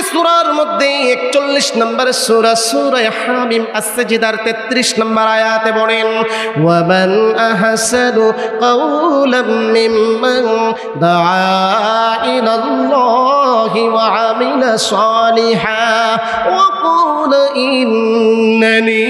সূরার মধ্যে 41 নম্বর সূরা সূরা হামিম আস-সাজদার 33 নম্বর আয়াতে বলেন ওয়া মান আহসানু কাওলাম মিম্মান দাআ ইলাল্লাহি ওয়া আমিলা সালিহান ওয়া ক্বালা ইন্নানি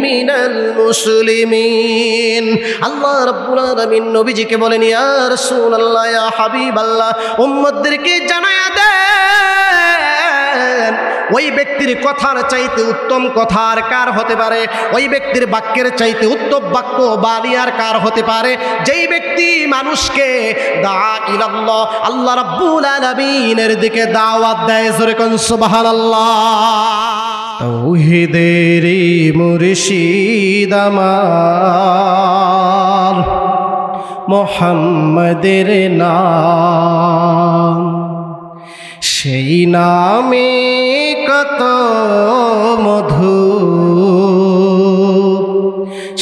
মিনাল মুসলিমিন। আল্লাহ রাব্বুল আলামিন নবীজিকে বলেন ইয়া রাসূলুল্লাহ ইয়া হাবিবাল্লাহ উম্মতদেরকে জানায়া দেন ওই ব্যক্তির কথার চাইতে উত্তম কথা আর কার হতে পারে, ওই ব্যক্তির বাক্যের চাইতে উত্তম বাক্য বাণী আর কার হতে পারে, যেই ব্যক্তি মানুষকে দাআ ইলাল্লাহ আল্লাহ রাব্বুল আলামিনের দিকে দাওয়াত দেয়। জোরে কোন সুবহানাল্লাহ। তাওহীদের মুর্শিদ আমার মুহাম্মাদের নাম, সেই নামে কত মধু,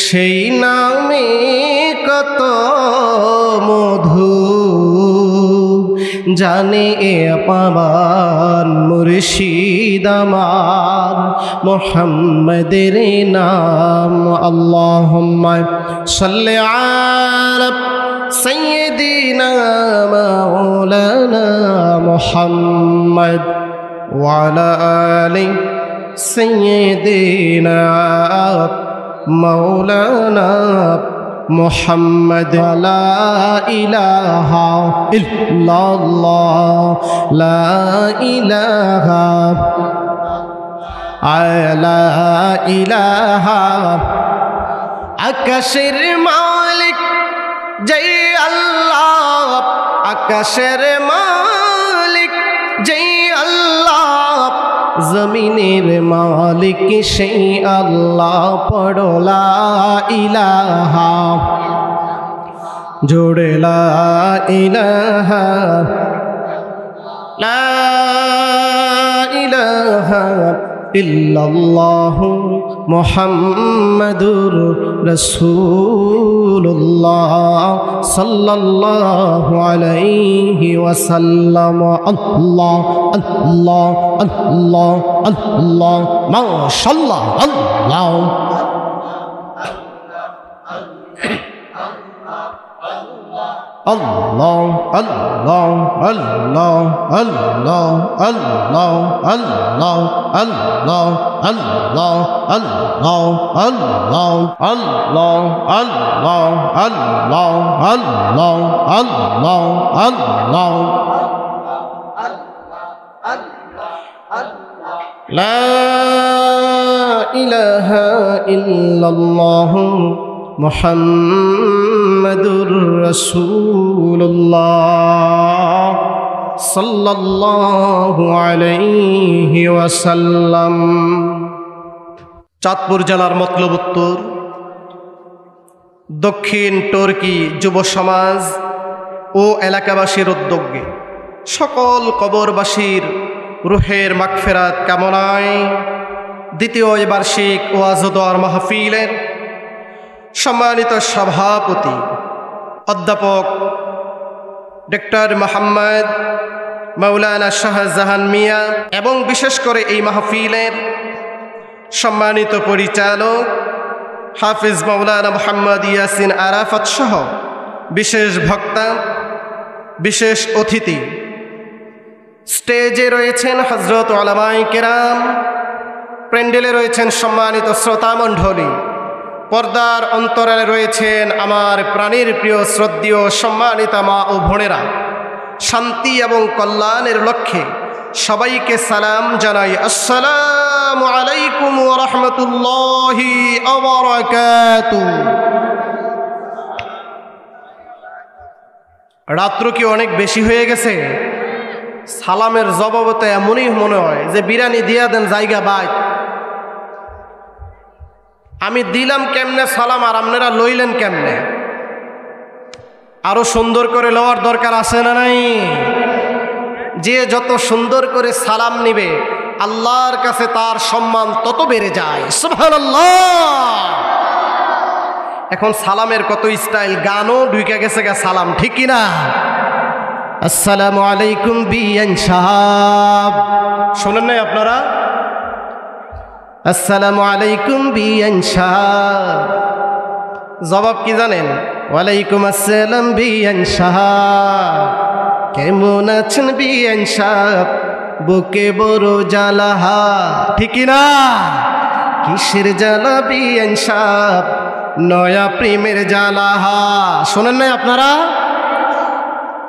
সেই নামে কত মধু, জানে এ পাবান মুর্শিদ আমার মুহাম্মাদের নাম। আল্লাহুম্মা সাল্লি আলা সাইয়্যিদিনা মাওলানা মুহাম্মদ ওয়া আলা আলি সাইয়্যিদিনা মাওলানা মুহাম্মদ। লা ইলাহা ইল্লাল্লাহ লা ইলাহা লা ইলাহা। আকাশের মালিক জয় আল্লাহ, আকাশের মালিক জয় আল্লাহ, জমিনের মালিক সেই আল্লাহ। পড়ো লা ইলাহা, জোড়ে লা ইলাহা, লা ইলাহা ইল্লাল্লাহু মুহাম্মাদুর রাসূলুল্লাহ সাল্লাল্লাহু আলাইহি ওয়াসাল্লাম। আল্লাহ আল্লাহ আল্লাহ আল্লাহ মাশাআল্লাহ। আল্লাহ Allah Allah Allah Allah Allah Allah Allah Allah Allah Allah Allah Allah Allah Allah Allah La ilaha illallah মুহাম্মাদুর রাসূলুল্লাহ সাল্লাল্লাহু আলাইহি ওয়াসাল্লাম। চাঁদপুর জেলার মতলব উত্তর দক্ষিণ টর্কি যুব সমাজ ও এলাকাবাসীর উদ্যোগে সকল কবরবাসীর রুহের মাগফিরাত কামনায় দ্বিতীয় বার্ষিক ওয়াজ ও দোয়ার মাহফিলের সম্মানিত সভাপতি অধ্যাপক ডক্টর মোহাম্মদ মাওলানা শাহজাহান মিয়া এবং বিশেষ করে এই মাহফিলের সম্মানিত পরিচালক হাফিজ মাওলানা মোহাম্মদ ইয়াসিন আরাফাত সহ বিশেষ বক্তা, বিশেষ অতিথি, স্টেজে রয়েছেন হযরত উলামায়ে কেরাম, প্যান্ডেলে রয়েছেন সম্মানিত শ্রোতামণ্ডলী, পর্দার অন্তরে রয়েছেন আমার প্রাণের প্রিয় শ্রদ্ধেয় সম্মানিতা মা ও বোনেরা। শান্তি এবং কল্যাণের লক্ষ্যে সবাইকে সালাম জানাই। আসসালামু আলাইকুম ওয়া রাহমাতুল্লাহি ওয়া বারাকাতুহু। রাত্র কি অনেক বেশি হয়ে গেছে? সালামের জবাবতে এমনই মনে হয় যে বিরিয়ানি দিয়া দেন জায়গা বাই। আমি দিলাম কেমনে সালাম আর আপনারা লইলেন কেমনে? আরো সুন্দর করে লওয়ার দরকার আছে না নাই? যে যত সুন্দর করে সালাম নিবে আল্লাহর কাছে তার সম্মান তত বেড়ে যায়। সুবহানাল্লাহ। এখন সালামের কত স্টাইল, গানও ঢুকে গেছে গা সালাম, ঠিক কিনা? আসসালামু আলাইকুম বিআইন সাহেব। শোনেন নাই আপনারা? আসসালামু আলাইকুম বিআইন সাহেব। জবাব কি জানেন? ওয়ালাইকুম আসসালাম বিআইন সাহেব। কেমন আছেন বিআইন সাহেব? বুকে বড় জ্বালা। ঠিক না? কিসের জ্বালা বিআইন সাহেব? নয়া প্রেমের জ্বালা। শোনেন নাই আপনারা?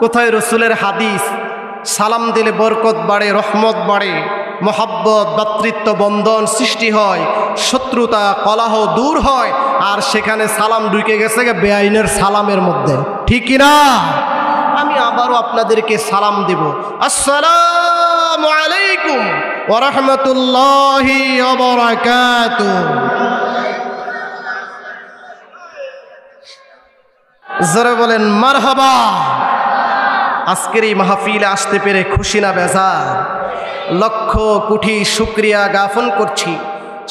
কোথায় রসুলের হাদিস, সালাম দিলে বরকত বাড়ে, রহমত বাড়ে, মহাব্বত ভ্রাতৃত্ব বন্ধন সৃষ্টি হয়, শত্রুতা কলহ দূর হয়। আর সেখানে সালাম ঢুকে গেছে বেআইনের সালামের মধ্যে। ঠিক না? আমি আবারও আপনাদেরকে সালাম দেব। আসসালামু আলাইকুম ওয়া রাহমাতুল্লাহি ওয়া বারাকাতুহু। যারা বলেন মারহাবা। আজকের এই মাহফিলে আসতে পেরে খুশি না বেজার? লক্ষ কোটি শুকরিয়া জ্ঞাপন করছি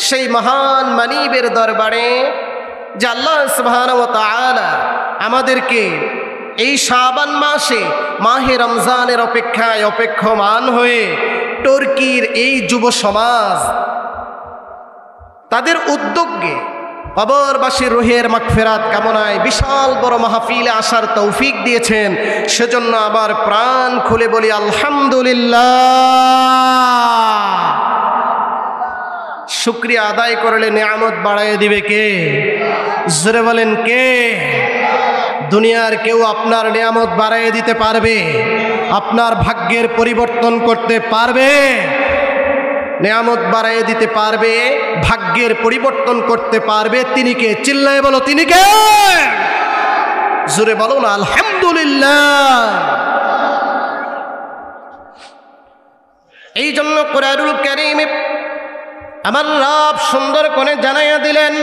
সেই মহান মানিবের দরবারে যে আল্লাহ সুবহানাহু ওয়া তাআলা আমাদেরকে এই শাবান মাসে মাহে রমজানের অপেক্ষায় অপেক্ষমান হয়ে তুর্কির এই যুব সমাজ তাদের উদ্যোগে কবরবাসীর রুহের মাগফিরাত কামনায় বিশাল বড় মাহফিলে আসার তৌফিক দিয়েছেন। সেজন্য আবার প্রাণ খুলে বলি আলহামদুলিল্লাহ। শুকরিয়া আদায় করলে নিয়ামত বাড়ায় দিবে কে? জোরে বলেন কে? দুনিয়ার কেউ আপনার নিয়ামত বাড়ায় দিতে পারবে? আপনার ভাগ্যের পরিবর্তন করতে পারবে? নিয়ামত বাড়ায় দিতে পারবে, ভাগ্যের পরিবর্তন করতে পারবে তিনি কে? চিল্লায় বলো তিনি কে? জোরে বলো না আলহামদুলিল্লাহ। এই জন্য কোরআনুল কারীমে আমার রব সুন্দর করে জানাইয়া দিলেন,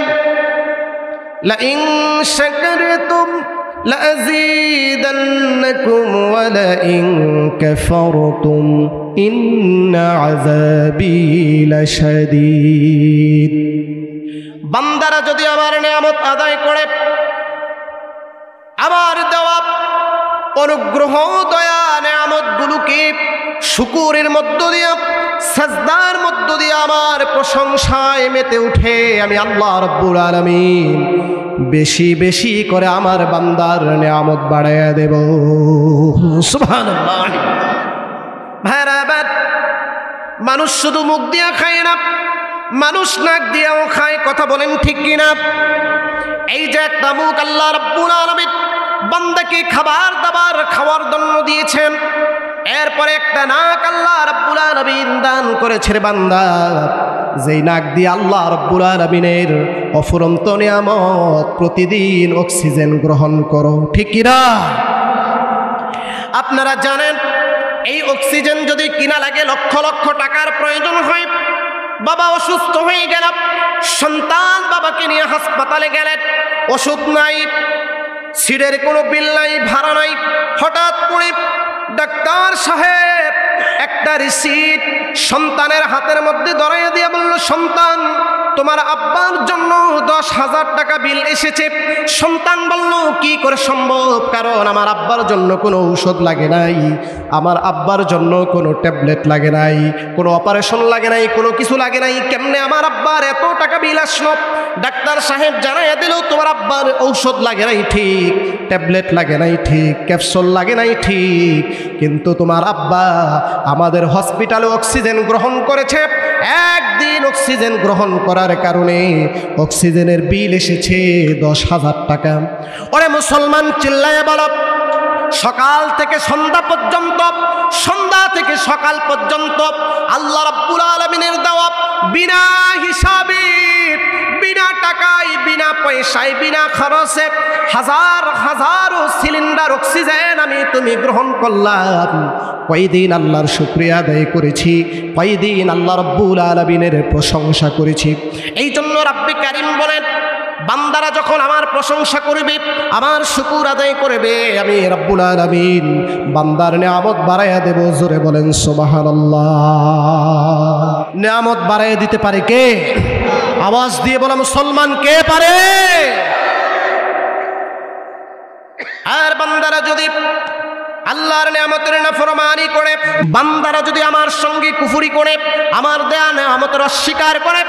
লা ইন শাকারতুম লাযীদান্নাকুম ওয়া লা ইন কাফারতুম ইন্না আযাবী লাশাদীদ। বান্দারা যদি আমার নিয়ামত আদায় করে, আমার দেওয়া অনুগ্রহ দয়া নিয়ামতগুলোকে শুকরের মধ্য দিয়ে, সাজদার মধ্য দিয়ে আমার প্রশংসায় মেতে উঠে আমি আল্লাহ রাব্বুল আলামিন বেশি বেশি করে আমার বান্দার নিয়ামত বাড়াইয়া দেব। সুবহানাল্লাহ। ভাইরাবাদ, মানুষ শুধু মুখ দিয়া খায় না, মানুষ নাক দিয়াও খায়। কথা বলেন ঠিক কিনা? এই যে একটা মুখ আল্লাহ রাব্বুল আলামিন বান্দাকে খাবার দাবার খাওয়ার জন্য দিয়েছেন, এরপরে একটা নাক আল্লাহ রাব্বুল আলামিন দান করেছে বান্দা, যেই নাক দিয়ে আল্লাহ রাব্বুল আলামিনের অফুরন্ত নিয়ামত প্রতিদিন অক্সিজেন গ্রহণ করো। ঠিক কিনা? আপনারা জানেন এই অক্সিজেন যদি কিনা লাগে লক্ষ লক্ষ টাকার প্রয়োজন হয়। বাবা অসুস্থ হয়ে গেল, সন্তান বাবাকে নিয়ে হাসপাতালে গেলেন, ওষুধ নাই, সিটের কোনো বিল নাই, ভাড়া নাই। হঠাৎ করে ডাক্তার সাহেব একটা রিসিট সন্তানের হাতের মধ্যে ধরাইয়া দিয়ে বলল, সন্তান তোমার আব্বার জন্য 10,000 টাকা বিল এসেছে। সন্তান বলল, কি করে সম্ভব? কারণ আমার আব্বার জন্য কোনো ঔষধ লাগে নাই, আমার আব্বার জন্য কোনো ট্যাবলেট লাগে নাই, কোনো অপারেশন লাগে নাই, কোনো কিছু লাগে নাই। কেমনে আমার আব্বার এত টাকা বিল আসলো? ডাক্তার সাহেব জানাইয়া দিল, তোমার আব্বার ঔষধ লাগে নাই ঠিক, ট্যাবলেট লাগে নাই ঠিক, ক্যাপসুল লাগে নাই ঠিক, কিন্তু তোমার আব্বা আমাদের হসপিটালে অক্সিজেন গ্রহণ করেছে। একদিন অক্সিজেন গ্রহণ করার কারণে অক্সিজেনের বিল এসেছে 10,000 টাকা। ওরে মুসলমান, চিল্লায় বল, সকাল থেকে সন্ধ্যা পর্যন্ত, সন্ধ্যা থেকে সকাল পর্যন্ত আল্লাহ রাব্বুল আলামিনের দেওয়া বিনা হিসাবে, বিনা টাকায়, বিনা পয়সায়, বিনা খরচে হাজার হাজার সিলিন্ডার অক্সিজেন আমি তুমি গ্রহণ করলাম। কয়দিন আল্লাহর শুকরিয়া আদায় করেছি, কয়দিন আল্লাহ রাব্বুল আলামিনের প্রশংসা করেছি। এই জন্য রাব্বে কারীম বলেন, বান্দারা যখন আমার প্রশংসা করবে, আমার শুকর আদায় করবে, আমি রাব্বুল আলামিন বান্দার নিয়ামত বাড়াইয়া দেব। জোরে বলেন সুবহানাল্লাহ। নিয়ামত বাড়াইয়া দিতে পারে কে? আওয়াজ দিয়ে বলা মুসলমান, কে পারে? আর বান্দারা যদি আল্লাহর নিয়ামতের নাফরমানি করে, বান্দারা যদি আমার সঙ্গে কুফরি করে, আমার দেয়া নিয়ামতের অস্বীকার করে,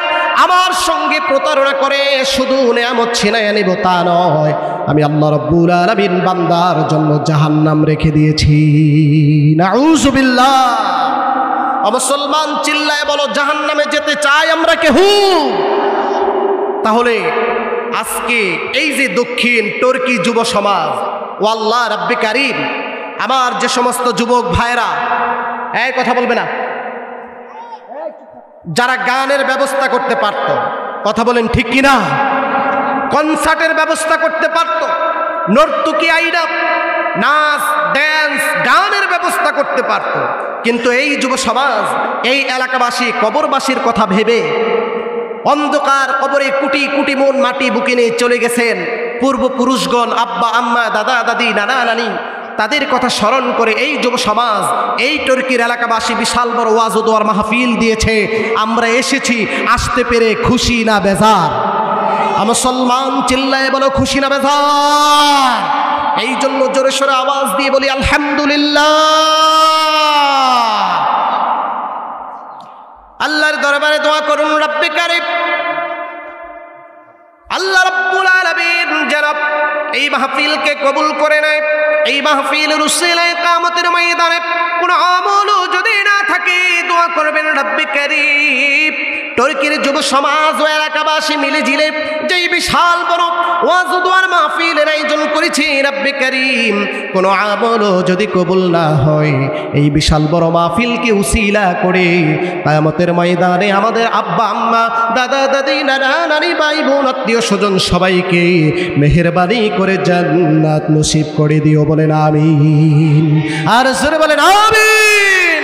আমার সঙ্গে প্রতারণা করে, শুধু নিয়ামত ছিনাইয়া নিব তা নয়, আমি আল্লাহ রাব্বুল আলামিন বান্দার জন্য জাহান্নাম রেখে দিয়েছি। নাউযুবিল্লাহ। মুসলমান চিল্লায় বলো, জাহান্নামে যেতে চাই আমরা কেহু? তাহলে আজকে এই যে দক্ষিণ তুর্কি যুব সমাজ, ও আল্লাহ রাব্বে কারীম, আমার যে সমস্ত যুবক ভাইরা, এই কথা বলবে না, যারা গানের ব্যবস্থা করতে পারত, কথা বলেন ঠিক কিনা, কনসার্টের ব্যবস্থা করতে পারত, নর্তকী আইডা, নাচ ড্যান্স গানের ব্যবস্থা করতে পারত, কিন্তু এই যুব সমাজ, এই এলাকাবাসী কবরবাসীর কথা ভেবে অন্ধকার কবরে কোটি কোটি মন মাটি বুকে নিয়ে চলে গেছেন। পূর্বপুরুষগণ, আব্বা আম্মা, দাদা দাদি, নানা নানি, তাদের কথা স্মরণ করে এই যুব সমাজ, এই তুর্কির এলাকাবাসী বিশাল বড় ওয়াজ ও দোয়ার মাহফিল দিয়েছে। আমরা এসেছি, আসতে পেরে খুশি না বেজার? মুসলমান চিল্লায় বলো, খুশি না বেজার? এই জন্য জোরে সোরে আওয়াজ দিয়ে বলি আলহামদুলিল্লাহ। আল্লাহর দরবারে দোয়া করুন, রব্বে কারীম, আল্লাহ রাব্বুল আলামিন যেন এই মাহফিলকে কবুল করে নেয়। এই মাহফিলের উসিলায় কিয়ামতের ময়দানে কোনো আমলও যদি না থাকে, দোয়া করবেন রব্বে কারীম, তুর্কির যুব সমাজ ও এলাকাবাসী মিলে ঝিলে যেই বিশাল বড় ওয়াজ ও দোয়ার মাহফিলের আয়োজন করেছি, রব্বে কারীম, কোনো আমলও যদি কবুল না হয়, এই বিশাল বড় মাহফিলকে উসিলা করে কিয়ামতের ময়দানে আমাদের আব্বা আম্মা, দাদা দাদি, নানা নানি, ভাই বোন, আত্মীয় স্বজন সবাইকে মেহেরবানি করে জান্নাত নসিব করে দিও। বলেন আমিন। আর জোরে বলেন আমিন।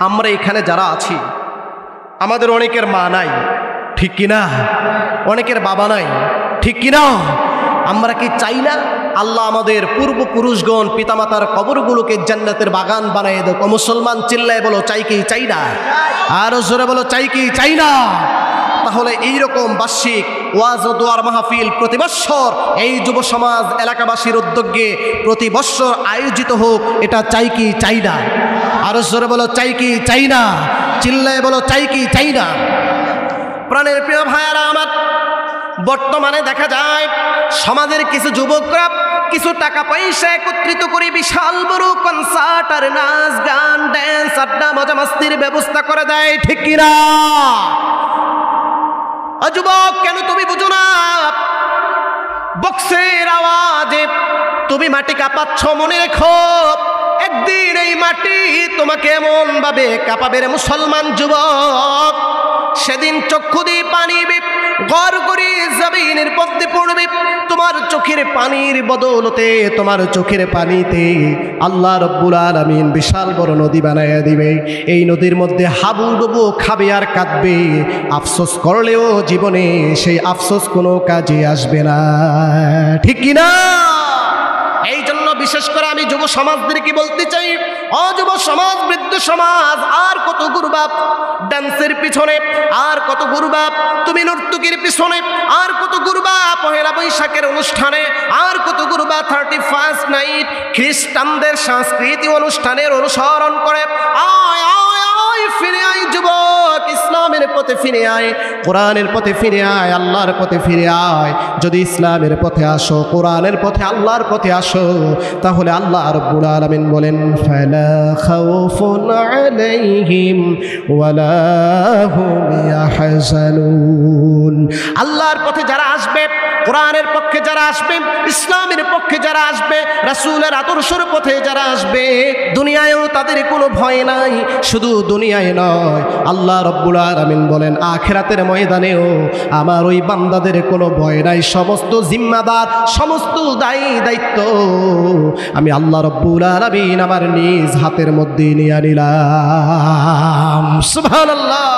আমরা এখানে যারা আছি, আমাদের অনেকের মা নাই, ঠিক কিনা? অনেকের বাবা নাই, ঠিক কিনা? আমরা কি চাই না আল্লাহ আমাদের পূর্বপুরুষগণ, পিতামাতার কবরগুলোকে জান্নাতের বাগান বানিয়ে দেব? মুসলমান চিল্লায় বলো, চাই কি চাই না? আরো জোরে বলো, চাই কি চাই না? তাহলে এইরকম বার্ষিক ওয়াজ ও দোয়ার মাহফিল প্রতি বৎসর এই যুব সমাজ এলাকাবাসীর উদ্যোগে প্রতি বৎসর আয়োজিত হোক, এটা চাই কি চাই না? আরো জোরে বলো, চাই কি চাই না? চিল্লায় বলো, চাই কি চাই না? প্রাণের প্রিয় ভাইয়ারা আমার, বর্তমানে দেখা যায় সমাজের কিছু যুবকরা কিছু টাকা পয়সা একত্রিত করে বিশাল বড় কনসার্ট আর নাচ গান ড্যান্স আড্ডা মজা মাস্তির ব্যবস্থা করে দেয়, ঠিক কিনা? যুবক, কেন তুমি বুঝো না? বক্সের আওয়াজে তুমি মাটি কাঁপাচ্ছ, মনে রেখো একদিন এই মাটি তোমাকে এমন ভাবে কাঁপাবে রে মুসলমান যুবক, সেদিন চক্ষু দিয়ে পানি গড় করে জমিনের মধ্যে পড়বে। তোমার চোখের পানির বদৌলতে, তোমার চোখের পানিতে আল্লাহ রাব্বুল আলামিন বিশাল বড় নদী বানাইয়া দিবে। এই নদীর মধ্যে হাবুডুবু খাবে আর কাঁদবে। আফসোস করলেও জীবনে সেই আফসোস কোনো কাজে আসবে না, ঠিক কিনা? এই জন্য বিশেষ করে আমি যুব সমাজদেরকে বলতে চাই, যুব সমাজ, বৃদ্ধ সমাজ, আর কত ঘুরবা ডান্সের পিছনে, আর কত ঘুরবা তুমি নর্তকীর পিছনে, আর কত ঘুরবা পহেলা বৈশাখের অনুষ্ঠানে, আর কত ঘুরবা 31st নাইট খ্রিস্টানদের সাংস্কৃতিক অনুষ্ঠানের অনুসরণ করে। আয় আয় আয়, ফিরে আয় যুবক, ইসলামের পথে ফিরে আয়, কোরআনের পথে ফিরে আয়, আল্লাহর পথে ফিরে আয়। যদি ইসলামের পথে আসো, কোরআনের পথে, আল্লাহর পথে আসো, তাহলে আল্লাহ রাব্বুল আলামিন বলেন, ফালা খাউফুন আলাইহিম ওয়ালা হুম ইয়াহজানুন। আল্লাহর পথে যারা আসবে, কোরআনের পক্ষে যারা আসবে, ইসলামের পক্ষে যারা আসবে, রাসূলের আদর্শের পথে যারা আসবে, দুনিয়ায়ও তাদের কোনো ভয় নাই। শুধু দুনিয়ায় নয়, আল্লাহ রাব্বুল আলামিন বলেন আখিরাতের ময়দানেও আমার ওই বান্দাদের কোনো ভয় নাই। সমস্ত জিম্মাদার, সমস্ত দায়িত্ব আমি আল্লাহ রাব্বুল আলামিন আমার নিজ হাতের মধ্যে নিয়ে নিলাম। সুবহানাল্লাহ।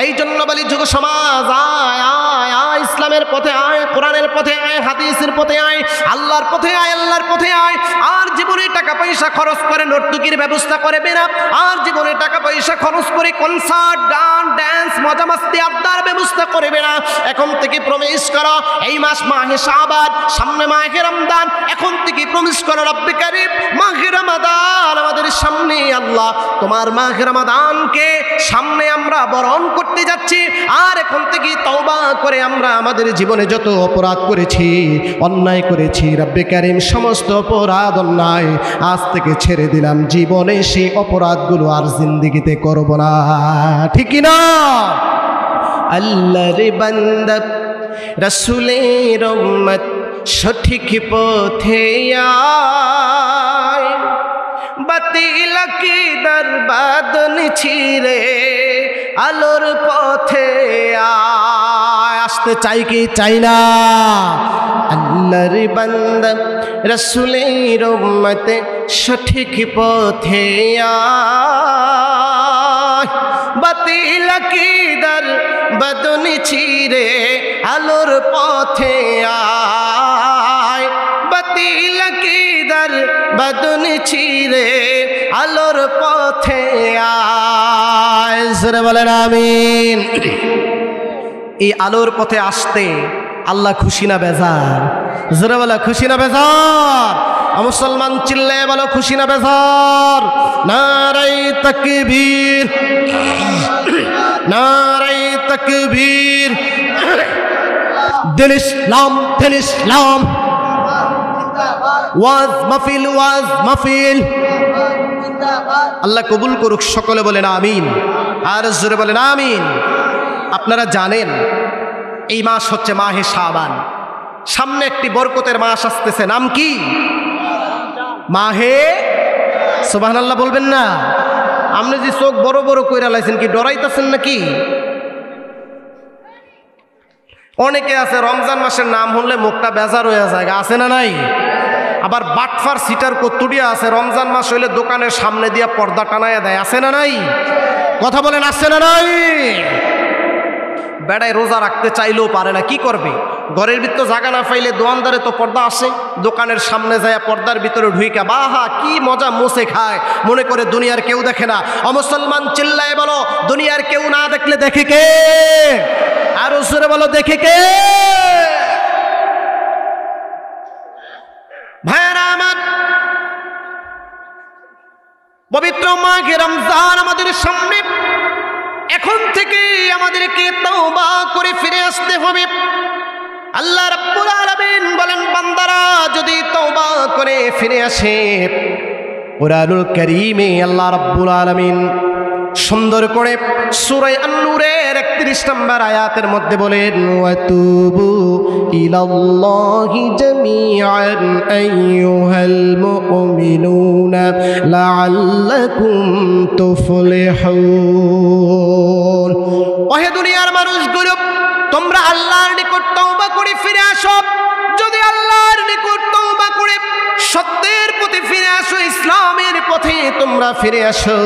এই জন্য বলি যুব সমাজ, আয় আয় আয়, ইসলামের পথে আয়, কোরআনের পথে আয়, হাদিসের পথে আয়, আল্লাহর পথে আয়, আল্লাহর পথে আয়। আর জীবনে টাকা পয়সা খরচ করে নর্তকীর ব্যবস্থা করবে না, আর জীবনে টাকা পয়সা খরচ করে কনসার্ট, গান, ড্যান্স, মজা মাস্তি, আড্ডার ব্যবস্থা করবে না। এখন থেকে প্রমিস করো, এই মাস মাহে শাবান, সামনে মাহে রমজান, এখন থেকে প্রমিস করো রব্বে কারীম মাহে রমাদান আমাদের সামনে। আল্লাহ তোমার মাহে রমাদানকে সামনে আমরা বরণ করতে যাচ্ছি, আর এখন থেকে তওবা করে আমরা আমাদের জীবনে যত অপরাধ করেছি, অন্যায় করেছি রব্বে কারীম, সমস্ত অপরাধ অন্যায় আজ থেকে ছেড়ে দিলাম। জীবনে সেই অপরাধগুলো আর জিন্দেগিতে করব না, ঠিক না? আল্লাহর বান্দা রাসূলের উম্মত সঠিক পথে আয়, বাতিল আকীদার বাঁধন ছিঁড়ে আলোর পথে আয়। আসতে চাই কি চাই না? আল্লাহর বান্দা রাসূলের উম্মত সঠিক পথে আয়, বাতিল আকীদার বাঁধন ছিঁড়ে আলোর পথে আয়, বাতিল আকীদার বাঁধন ছিঁড়ে আলোর পথে আয়। জোরে বলেন আমিন। এই আলোর পথে আসতে আল্লাহ খুশি না বেজার? জোরে বলো খুশি না বেজার? মুসলমান চিল্লায় বলো খুশি না বেজার? নারায়ে তাকবীর, নারায়ে তাকবীর। দিল ইসলাম, দিল ইসলাম। ওয়াজ মাহফিল, ওয়াজ মাহফিল। আল্লাহ কবুল করুক, সকলে বলেন আমিন, আর জোরে বলেন আমিন। আপনারা জানেন এই মাস হচ্ছে মাহে শাবান, সামনে একটি বরকতের মাস আসতেছে, নাম কি? মাহে সুবহানাল্লাহ বলবেন না? আপনি যে চোখ বড় বড় কইরা লাইছেন, কি ডরাইতেছেন নাকি? অনেকে আছে রমজান মাসের নাম হলে মুখটা বেজার হয়ে যায়, আছে না নাই? আবার বাটফার সিটার কত্তুডিয়া আছে, রমজান মাস হইলে দোকানের সামনে দিয়া পর্দা টানাইয়া দেয়, আছে না নাই? কথা বলেন আছে না নাই? বেড়ায় রোজা রাখতে চাইলেও পারে না, কি করবে? ঘরের ভিতর জায়গা না পাইলে দোকানদারে তো পর্দা আসে, দোকানের সামনে যায় পর্দার ভিতরে ঢুইকা বাহা কি মজা মোসে খায়, মনে করে দুনিয়ার কেউ দেখে না। অমুসলমান চিল্লায় বলো দুনিয়ার কেউ না দেখলে দেখে কে? আর জোরে বলো দেখে কে? ভাইরা আমার, পবিত্র মাহে রমজান আমাদের সামনে, এখন থেকে আমাদেরকে তওবা করে ফিরে আসতে হবে। আল্লাহ রাব্বুল আলামিন বলেন, বান্দারা যদি তওবা করে ফিরে আসে, কুরআনুল কারীমে আল্লাহ রাব্বুল আলামিন সুন্দর করে সূরা আন-নূরের 31 নম্বর আয়াতের মধ্যে বলেন, ওয়াতুবু ইলাল্লাহি জামিআন আইয়ুহাল মুমিনুনা লাআল্লাকুম তুফলিহুন। ওহে দুনিয়ার মানুষগুলো, তোমরা আল্লাহর নিকট তওবা করে ফিরে আসো। যদি আল্লাহর নিকট তওবা করে সত্যের পথে ফিরে আসো, ইসলামের পথে তোমরা ফিরে আসো,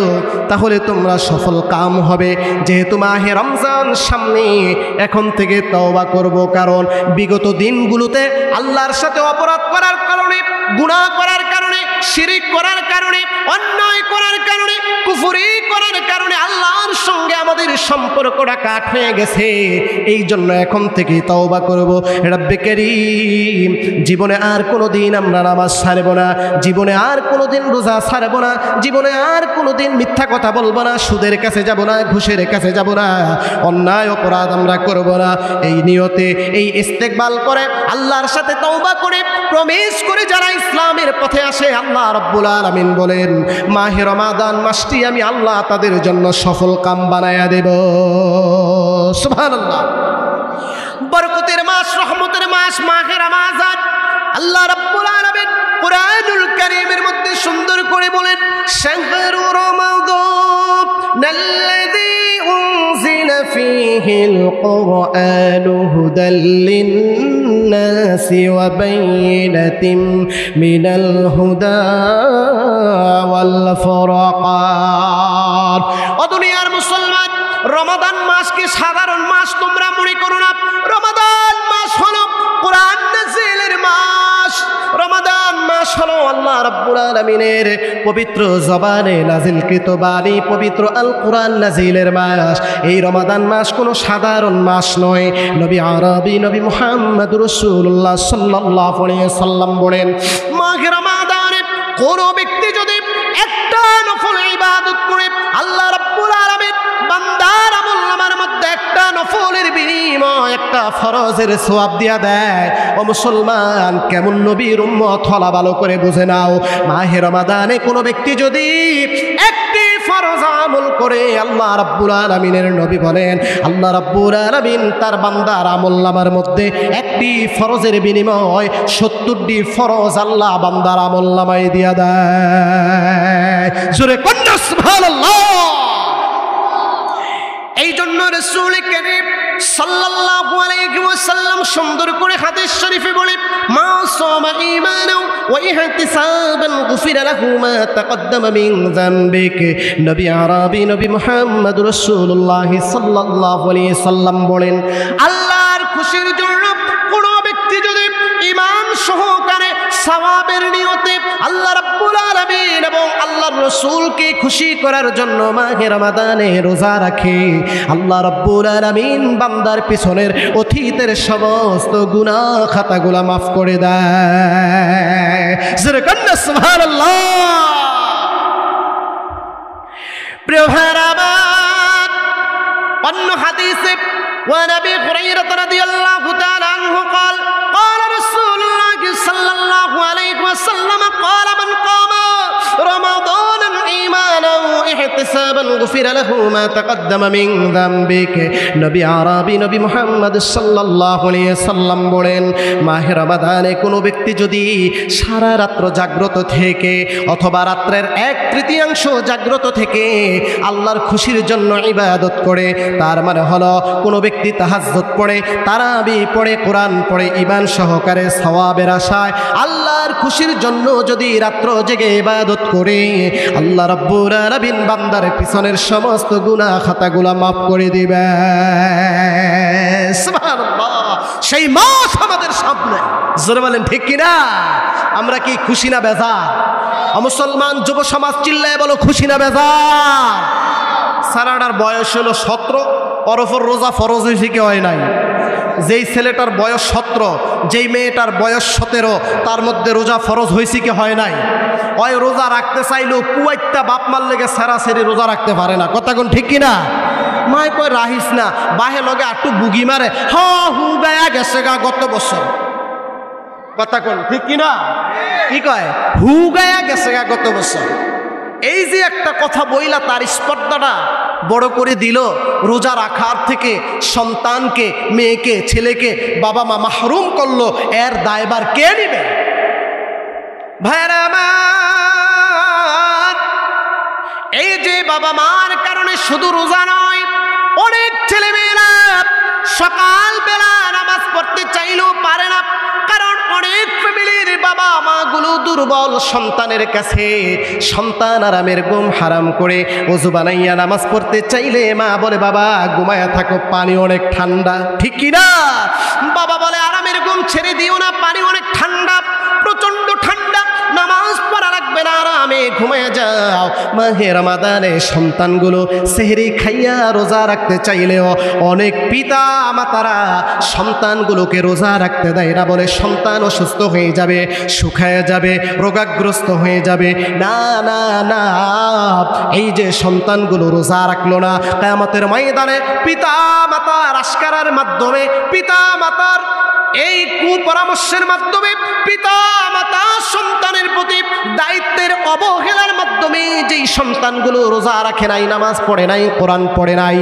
তাহলে তোমরা সফল কাম হবে। যেহেতু মাহে রমজান সামনে, এখন থেকে তওবা করব, কারণ বিগত দিনগুলোতে আল্লাহর সাথে অপরাধ করার কারণে, গুনাহ করার কারণে, শিরিক করার কারণে, অন্যায় করার কারণে, কুফরি করার কারণে আল্লাহর সঙ্গে আমাদের সম্পর্কটা কাট হয়ে গেছে। এই জন্য এখন থেকে তওবা করব। রব্বে কারীম, জীবনে আর কোনোদিন আমরা নামাজ ছাড়ব না, জীবনে আর কোনোদিন রোজা ছাড়ব না, জীবনে আর কোনোদিন মিথ্যা কথা বলবো না, সুদের কাছে যাব না, ঘুষের কাছে যাব না, অন্যায় অপরাধ আমরা করব না। এই নিয়তে, এই ইস্তেকবাল করে, আল্লাহর সাথে তওবা করে, প্রমিস করে যারা ইসলামের পথে আসে, আল্লাহ রাব্বুল আলামিন বলেন মাহে রমাদান মাসটি আমি আল্লাহ তাদের জন্য সফল কাম বানায়া দেব। সুবহানাল্লাহ। বরকতের মাস, রহমতের মাস মাহে রমাদান। আল্লাহ রাব্বুল আলামিন কুরআনুল কারীমের মধ্যে সুন্দর করে বলেন, শাহরু রমাদানাল্লাযী উনজিলা ফীহিল কুরআনু হুদাল লিন-নাসি ওয়া বাইয়িনাতিন মিনাল হুদা ওয়াল ফুরকান। ও দুনিয়ার মুসলমান, রমাদান মাসকে সাধারণ মাস তোমরা মনে করো না। রমাদান মাস হলো কোরআন আলামিনের পবিত্র জবানে নাজিলকৃত বাণী পবিত্র আল কোরআন নাজিলের মাস। এই রমাদান মাস কোনো সাধারণ মাস নয়। নবী আরবি নবী মুহাম্মদ রাসূলুল্লাহ সাল্লাল্লাহু আলাইহি সাল্লাম বলেন, মাহে রমাদানে কোনো ব্যক্তি যদি একটা নফল ইবাদত করে আল্লাহ রাব্বুল আলামিন বান্দার আমলনামার মধ্যে একটা নফলের বিনিময় একটা ফরজের সওয়াব দিয়া দেয়। ও মুসলমান, কেমন নবীর উম্মত হলা ভালো করে বুঝে নাও। মাহে রমাদানে কোনো ব্যক্তি যদি একটি ফরজ আমল করে আল্লাহ রাব্বুল আলামিনের নবী বলেন, আল্লাহ রাব্বুল আলামিন তার বান্দার আমলনামার মধ্যে একটি ফরজের বিনিময় 70টি ফরজ আল্লাহ বান্দার আমলনামায় দিয়া দেয়। জোরে কন্যা সুবহানাল্লাহ। এই জন্য রাসূল কারীম সাল্লাল্লাহু আলাইহি ওয়াসাল্লাম সুন্দর করে হাদিস শরীফে বলে, মা সামা ঈমানাও ওয়া ইহতিসাবান গুফিরা লাহু মা তাকদ্দামা মিন যামবিক। নবী আরবি নবী মুহাম্মদ রাসূলুল্লাহ সাল্লাল্লাহু আলাইহি সাল্লাম বলেন, আল্লাহর খুশির জন্য কোন ব্যক্তি যদি ঈমান সহকারে সওয়াবের নিয়তে আল্লাহ রাব্বুল আলামিন এবং আল্লাহর রাসূলকে খুশি করার জন্য মাহে রমাদানে রোজা রাখে, আল্লাহ রাব্বুল আলামিন বান্দার পিছনের অতীতের সমস্ত গুনাহ খাতাগুলো মাফ করে দেয়। জোরে কন্যা সুবহানাল্লাহ। প্রিয় ভাইরা আমার, অন্য হাদিসে وعن ابي هريره رضي الله تعالى عنه قال قال رسول الله صلى الله عليه وسلم قال من قام رمضان ايمانا واحتسابا غفر له ما تقدم من ذنبه। নবী আরবি নবী মুহাম্মদ সাল্লাল্লাহু আলাইহি সাল্লাম বলেন, মাহে রমাদানে কোনো ব্যক্তি যদি সারা রাত্র জাগ্রত থেকে অথবা রাত্রের 1/3 জাগ্রত থেকে আল্লাহর খুশির জন্য ইবাদত করে, তার মানে হলো কোনো ব্যক্তি তাহাজ্জুদ পড়ে, তারাবি পড়ে, কোরআন পড়ে, ঈমান সহকারে সওয়াবের আশায় আল্লাহর খুশির জন্য যদি রাত্র জেগে ইবাদত করে, আল্লাহ রাব্বুল আলামিন বান্দার পিছনের সমস্ত গুনাহ খাতাগুলো মাফ করে দিবে। সুবহানাল্লাহ। সেই মাস আমাদের সামনে, জোরে বলেন ঠিক কি না? আমরা কি খুশি না বেজার? মুসলমান যুব সমাজ চিল্লায় বলো, খুশি না বেজার? সারাটার বয়স হলো 17, অরফর রোজা ফরজ হয়েছে কি হয় নাই? যেই ছেলেটার বয়স 17, যেই মেয়েটার বয়স 17, তার মধ্যে রোজা ফরজ হয়েছে কি হয় নাই? ওই রোজা রাখতে চাইলেও কুয়াইটা বাপ মার লেগে সারাসারি রোজা রাখতে পারে না। কথা কোন ঠিক কিনা? মায় কয় রাহিস না, বাহে লগে আটু বুগি মারে, হ হু গায়া গেছে গা গত বছর। কথা কোন ঠিক কিনা? কি কয়? হু গায়া গেছে গা গত বছর। এই যে একটা কথা বইলা তার স্পর্ধাটা বড় করে দিল, রোজা রাখার থেকে সন্তানকে, মেয়েকে, ছেলেকে বাবা মা মাহরুম করলো, এর দায়ভার কে নিবে? ভাইরা আমার, এই যে বাবা মার কারণে শুধু রোজা নয়, অনেক ছেলেমেয়েরা সকালবেলা নামাজ পড়তে চাইলেও পারে না, কারণ অনেক ফ্যামিলির বাবা মা গুলো দুর্বল সন্তানের কাছে। সন্তান আরামের ঘুম হারাম করে ওযু বানাইয়া নামাজ পড়তে চাইলে মা বলে, বাবা ঘুমায়া থাকো, পানি অনেক ঠান্ডা। ঠিক কি না? বাবা বলে, আরামের ঘুম ছেড়ে দিও না, পানি অনেক ঠান্ডা, প্রচন্ড ঠান্ডা, নামাজ পড়া লাগবে না, আরামে ঘুমায়া যাও। মাহে রমাদানে সন্তানগুলো সেহরি খাইয়া রোজা রাখতে চাইলেও অনেক পিতা মাতারা সন্তানগুলোকে রোজা রাখতে দেয় না, বলে সন্তান অসুস্থ হয়ে যাবে, শুকায় যাবে, রোগাগ্রস্ত হয়ে যাবে। না না না, এই যে সন্তানগুলো রোজা রাখলো না, কিয়ামতের ময়দানে পিতা মাতার আশকারার মাধ্যমে, পিতা মাতার এই কুপরামর্শের মাধ্যমে, পিতা মাতা সন্তানের প্রতি দায়িত্বের অবহেলার মাধ্যমে যেই সন্তানগুলো রোজা রাখে নাই, নামাজ পড়ে নাই, কোরআন পড়ে নাই,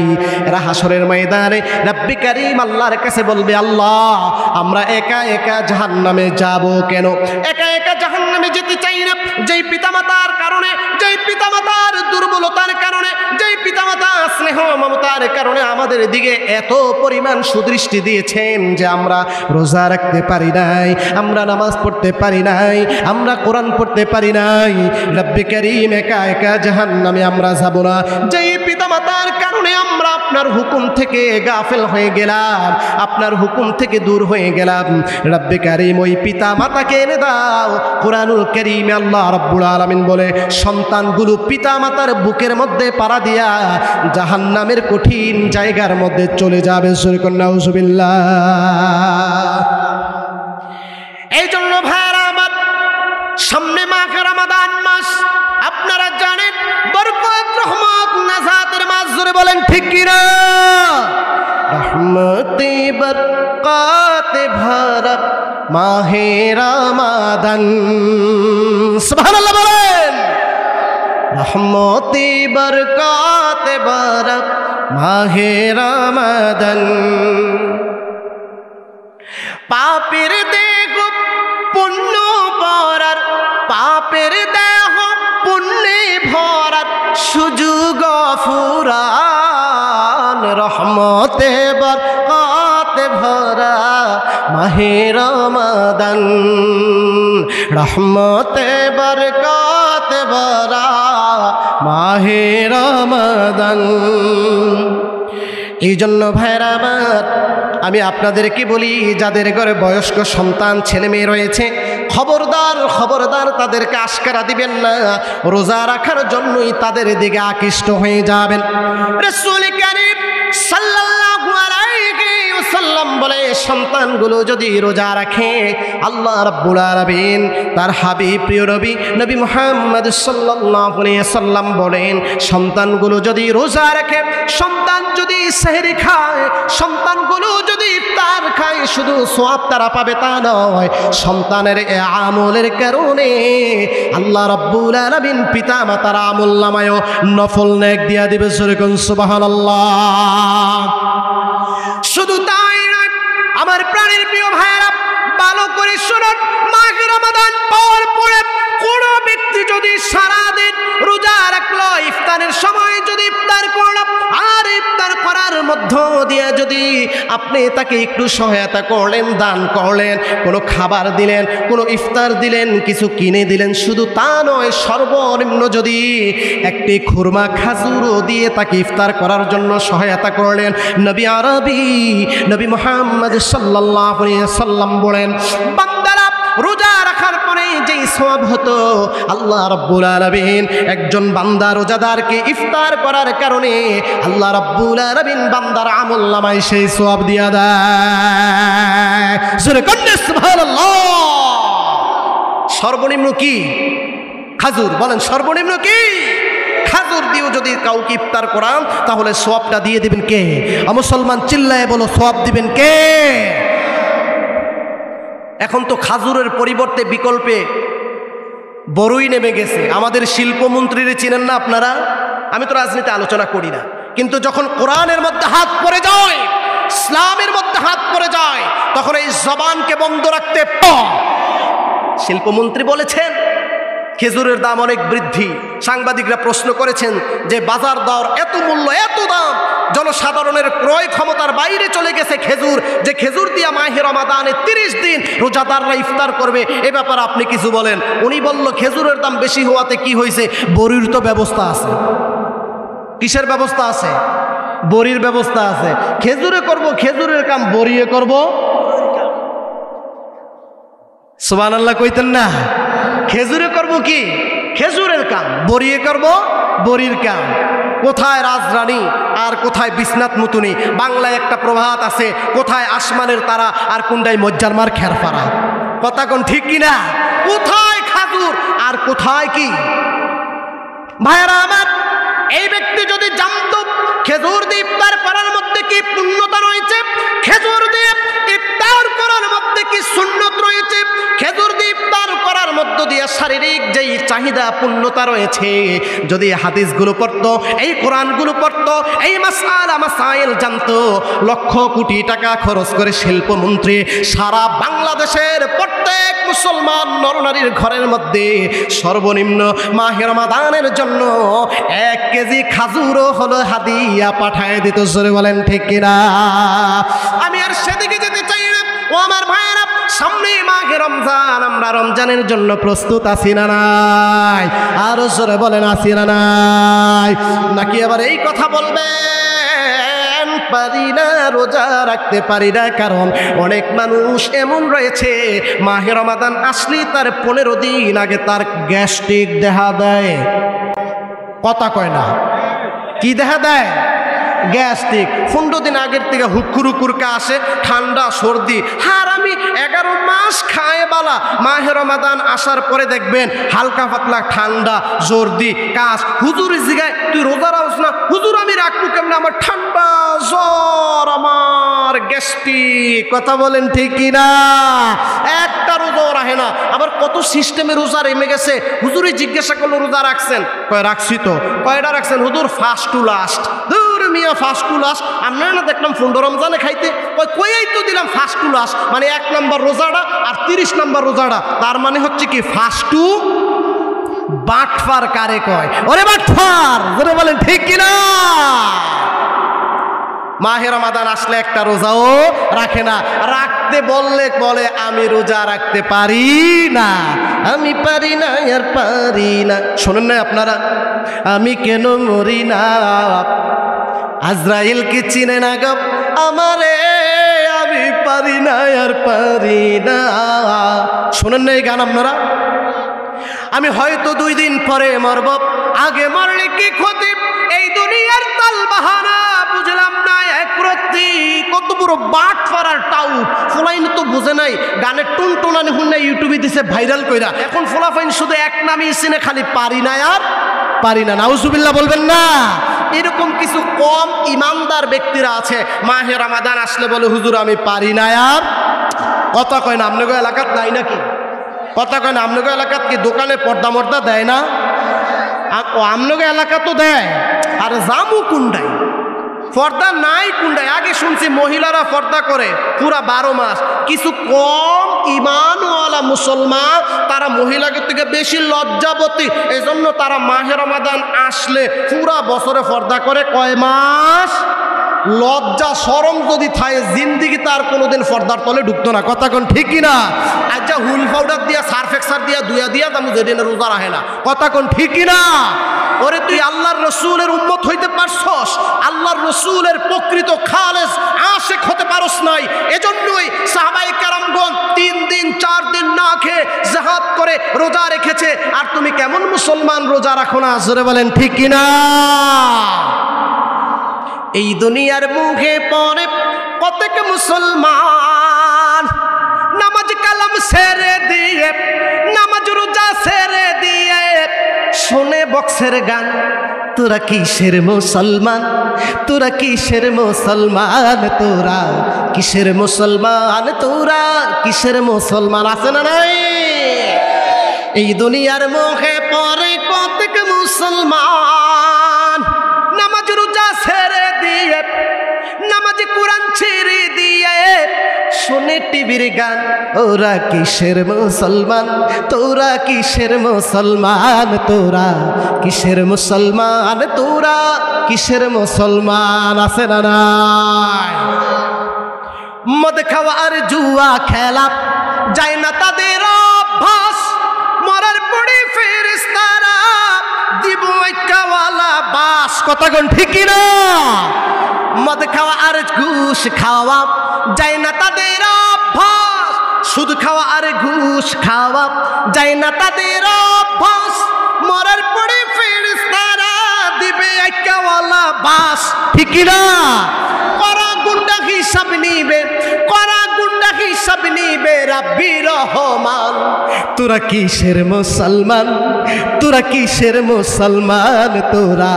এরা হাসরের ময়দানে রব্বি কারীম আল্লাহর কাছে বলবে, আল্লাহ আমরা একা একা জাহান্নামে যাব কেন? একা একা জাহান্নামে যেতে চাই না। যেই পিতামাতার কারণে, যেই পিতামাতার দুর্বলতার কারণে, যেই পিতামাতা স্নেহ মমতার কারণে আমাদের দিকে এত পরিমাণ সুদৃষ্টি দিয়েছেন যে আমরা রোজা রাখতে পারি নাই, আমরা নামাজ পড়তে পারি নাই, আমরা কোরআন পড়তে পারি নাই, রব্বি কারীম একা একা জাহান্নামে আমরা যাব না। যেই পিতামাতার কারণে আমরা আপনার হুকুম থেকে গাফেল হয়ে গেলাম, আপনার হুকুম থেকে দূর হয়ে গেলাম, রব্বি কারীম ওই পিতা মাতাকে এনে দাও, কুরআনুল কারীমে আল্লাহ রাব্বুল আলামিন বলে সন্তানগুলো পিতামাতার বুকের মধ্যে পাড়া দিয়া জাহান্নামের কঠিন জায়গার মধ্যে চলে যাবে। নাউজুবিল্লাহ। এই জন্য ভাইরা আমার, সামনে মাহে রমাদান মাস, আপনারা জানেন বরকত, রহমত, নাজাতের মাস। জোরে বলেন ঠিক কি না? রহমতে বরকতে ভরা মাহে রমাদান, সুবহানাল্লাহ বলেন। রহমতে বরকতে ভরা মাহে রমাদান, পাপের দেহ পুণ্য ভরার, পাপের দেহ পুণ্যে ভরার সুযোগ ফুরান। রহমতে বরকতে ভরা মাহে রমাদান, রহমতে বরকতে ভরা মাহে রমাদান। এই জন্য ভাইরা আমার, আমি আপনাদেরকে বলি, যাদের ঘরে বয়স্ক সন্তান ছেলে মেয়ে রয়েছে, খবরদার খবরদার তাদেরকে আশকারা দিবেন না। রোজা রাখার জন্যই তাদের দিকে আকৃষ্ট হয়ে যাবেন। রাসূল কারীম সাল্লাল্লাহু আলাইহি ওয়াসাল্লাম বলে, সন্তানগুলো যদি রোজা রাখে, আল্লাহ রাব্বুল আলামিন তার হাবিব প্রিয় নবী নবী মুহাম্মদ সাল্লাল্লাহু আলাইহি ওয়াসাল্লাম বলেন, সন্তানগুলো যদি রোজা রাখে, সন্তান যদি সেহরি খায়, সন্তানগুলো যদি ইফতার খায়, শুধু সওয়াব তারা পাবে তা নয়, সন্তানের এই আমলের কারণে আল্লাহ রাব্বুল আলামিন পিতা মাতার আমলনামায়ও নফল নেক দিয়া দিবে। যেরকম সুবহানাল্লাহ। শুধু তাই নয় আমার প্রাণের প্রিয় ভাইরা, ভালো করে শুনুন, মাহে রমাদান পাওয়ার পরে কোন ব্যক্তি যদি সারাদিন রোজা রাখলো, ইফতারের সময় যদি ইফতার করলো, আর ইফতার করার মধ্য দিয়ে যদি আপনি তাকে একটু সহায়তা করলেন, দান করলেন, কোনো খাবার দিলেন, কোনো ইফতার দিলেন, কিছু কিনে দিলেন, শুধু তা নয়, সর্বনিম্ন যদি একটি খুরমা খাজুরও দিয়ে তাকে ইফতার করার জন্য সহায়তা করলেন, নবী আরবি নবী মুহাম্মদ সাল্লাল্লাহু আলাইহি ওয়াসাল্লাম বলেন, বান্দারা রোজা রাখার পরে যেই সওয়াব হতো, আল্লাহ রাব্বুল আলামিন একজন বান্দা রোজাদারকে ইফতার করার কারণে আল্লাহ রাব্বুল আলামিন বান্দার আমলনামায় সেই সওয়াব দিয়া দেয়। জোরে কন্যা সুবহানাল্লাহ। সর্বনিম্ন কি? খাজুর। বলেন সর্বনিম্ন কি? খাজুর দিয়েও যদি কাউকে ইফতার করান, তাহলে সওয়াবটা দিয়ে দিবেন কে? মুসলমান চিল্লায় বলো, সওয়াব দিবেন কে? এখন তো খাজুরের পরিবর্তে বিকল্পে বড়ই নেমে গেছে। আমাদের শিল্পমন্ত্রীরে চিনেন না আপনারা? আমি তো রাজনীতি আলোচনা করি না, কিন্তু যখন কোরআনের মধ্যে হাত পড়ে যায়, ইসলামের মধ্যে হাত পড়ে যায়, তখন এই জবানকে বন্ধ রাখতে শিল্পমন্ত্রী বলেছেন খেজুরের দাম অনেক বৃদ্ধি। সাংবাদিকরা প্রশ্ন করেছেন যে বাজার দর এত মূল্য, এত দাম, জনসাধারণের ক্রয় ক্ষমতার বাইরে চলে গেছে খেজুর, যে খেজুর দিয়া মাহে রমাদানে 30 দিন রোজাদাররা ইফতার করবে, এ ব্যাপারে আপনি কিছু বলেন। উনি বলল, খেজুরের দাম বেশি হওয়াতে কি হয়েছে? বড়ির তো ব্যবস্থা আছে। কিসের ব্যবস্থা আছে? বড়ির ব্যবস্থা আছে। খেজুরে করব খেজুরের কাম, বড়িয়ে করব। সুবহানাল্লাহ কইতেন না? খেজুরে করব কি? খেজুরের কাম। বড়িয়ে করব বড়ির কাম। কোথায় রাজরানী আর কোথায় বিশ্বনাথ মুতুনি? বাংলায় একটা প্রবাদ আছে, কোথায় আসমানের তারা আর কোনটাই মজ্জার মার খেরপাড়া। কথা কোন ঠিক কিনা? কোথায় খাজুর আর কোথায় কি? ভাইরা আমার, এই ব্যক্তি যদি জানতো খেজুর দিয়ে ইফতার করার মধ্যে কি পুণ্যতা রয়েছে, খেজুর দিয়ে ইফতার করার মধ্যে কি সুন্নত রয়েছে, খেজুর দিয়ে ইফতার করার মধ্য দিয়ে শারীরিক যেই চাহিদা পূর্ণতা রয়েছে, যদি হাদিসগুলো পড়তো, এই কোরআনগুলো পড়তো, এই মাসআলা মাসাইল জানতো, লক্ষ কোটি টাকা খরচ করে শিল্পমন্ত্রী সারা বাংলাদেশের প্রত্যেক মুসলমান নরনারীর ঘরের মধ্যে সর্বনিম্ন মাহে রমাদানের জন্য 1 কেজি খাজুরও হলো হাদিয়া পাঠায় দিত। জোরে বলেন ঠিক কিনা? আমি আর সেদিকে যেতে চাই না। ও আমার ভাইয়েরা, সামনে মাহে রমজান, আমরা রমজানের জন্য প্রস্তুত আছি না নাই? আরো জোরে বলেন আছি না নাই? নাকি আবার এই কথা বলবেন পারি না, রোজা রাখতে পারি না। কারণ অনেক মানুষ এমন রয়েছে মাহে রমাদান আসলেই তার 15 দিন আগে তার গ্যাস্ট্রিক দেখা দেয়। কথা কয় না, কি দেখা দেয়? গ্যাস্ট্রিক। 15 দিন আগের থেকে হুকুরুকুরকা আসে, ঠান্ডা সর্দি। আর আমি 11 মাস খায় বালা, মাহে রমাদান আসার পরে দেখবেন হালকা পাতলা ঠান্ডা সর্দি কাশ। হুজুর জিগায় তুই রোজা রাখছ না? হুজুর আমি রাখবো কেমন, আমার ঠান্ডা জ্বর, আমার গ্যাস্ট্রিক। কথা বলেন ঠিক কিনা? একটা রোজাও রাখে না। আবার কত সিস্টেমে রোজা নেমে গেছে। হুজুরে জিজ্ঞাসা করলো রোজা রাখছেন? কয় রাখছি তো। কয়টা রাখছেন? হুজুর ফার্স্ট টু লাস্ট। মিয়া ফার্স্ট টু লাস্ট আপনারা না দেখলাম 15 রমজানে খাইতে। কয়েই তো দিলাম ফার্স্ট টু লাস্ট, মানে 1 নম্বর রোজাটা আর 30 নম্বর রোজাটা, তার মানে হচ্ছে কি ফার্স্ট টু। বাটফার কারে কয়? ওরে বাটফার, জোরে বলেন ঠিক কিনা? মাহে রমাদান আসলে একটা রোজাও রাখে না। রাখতে বললে বলে আমি রোজা রাখতে পারি না, আমি পারি না, আর পারি না। শোনেন না আপনারা, আমি কেন মরি না, আজরাইল কি চিনে না গো আমারে, আমি পারি না, আর পারি না। শোনেন না এই গান আপনারা? আমি হয়তো 2 দিন পরে মরব, আগে মরলে কি ক্ষতি, এই দুনিয়ার তাল বাহানা বুঝলাম না। একরত্তি কত বড় বাট ফারার টাউ ফোলাইন তো বুঝে নাই। গানের টুনটুনানি হুন্না ইউটিউবে দিছে ভাইরাল কইরা। এখন ফোলাফাইন শুধু এক নামই চিনে, খালি পারি না আর পারি না। নাউজুবিল্লাহ বলবেন না? এরকম কিছু কম ইমানদার ব্যক্তিরা আছে, মাহে রমাদান আসলে বলে হুজুর আমি পারি না আর। কথা কয় না? আপনাদের এলাকাত নাই নাকি? কথা কয় না? আপনাদের এলাকাত কি দোকানে পর্দা মর্দা দেয় না? আপনাদের এলাকা তো দেয়। আর জামু কুন্ডাই পর্দা নাই কুন্ডাই। আগে শুনছি মহিলারা পর্দা করে পুরা 12 মাস। কিছু কম ইমানওয়ালা মুসলমান তারা মহিলাকে থেকে বেশি লজ্জাবতী, এজন্য তারা মাহে রমাদান আসলে পুরা বছরে পর্দা করে। কয় মাস? লজ্জা শরম যদি থাকে জিন্দিগি তার কোনোদিন পর্দার তলে ঢুকতো না। কথা কোন ঠিক কিনা? আচ্ছা হুল পাউডার দিয়া সার্ফ এক্সার দিয়া দুয়া দিয়া তামু যেদিন রোজা রাখে না। কথা কোন ঠিক কিনা? ওরে তুই আল্লাহর রসুলের উম্মত হইতে পারছস, আল্লাহর রসুলের প্রকৃত খালেস আশেক হতে পারস নাই। এজন্যই সাহাবায়ে কেরামগণ 3 দিন 4 দিন না খেয়ে জিহাদ করে রোজা রেখেছে। আর তুমি কেমন মুসলমান রোজা রাখো না? জোরে বলেন ঠিক কিনা? এই দুনিয়ার মুখে পড়ে কতক মুসলমান নামাজ কালাম ছেড়ে দিয়ে, নামাজ রোজা ছেড়ে দিয়ে শোনে বক্সের গান। তোরা কিসের মুসলমান, তোরা কিসের মুসলমান, তোরা কিসের মুসলমান, তোরা কিসের মুসলমান? আছে না নাই? এই দুনিয়ার মুখে পড়ে কতক মুসলমান নামাজ রোজা ছেড়ে দিয়ে, নামাজ কোরআন ছেড়ে দিয়ে শোনে টিভির গান। ওরা কিসের মুসলমান, তোরা কিসের মুসলমান, তোরা কিসের মুসলমান, তোরা কিসের মুসলমান? আছে না নাই? মদ খাওয়া আর জুয়া খেলা যায় না তাদের অভ্যাস, মরার পরে ফেরেশতারা দিব একাওয়ালা বাস। কথা কোন ঠিক কিনা? মদ খাওয়া আর ঘুষ খাওয়া যায় না তাদের অভ্যাস, সুদ খাওয়া আর ঘুষ খাওয়া যায় না তাদের অভ্যাস, মরার পরে ফেরেশতারা দিবে একাওয়ালা বাস। ঠিক কিনা? করা গুন্ডা হিসাব নিবে, করা গুন্ডা হিসাব নিবে রাব্বির রহমান। তোরা কিসের মুসলমান, তোরা কিসের মুসলমান, তোরা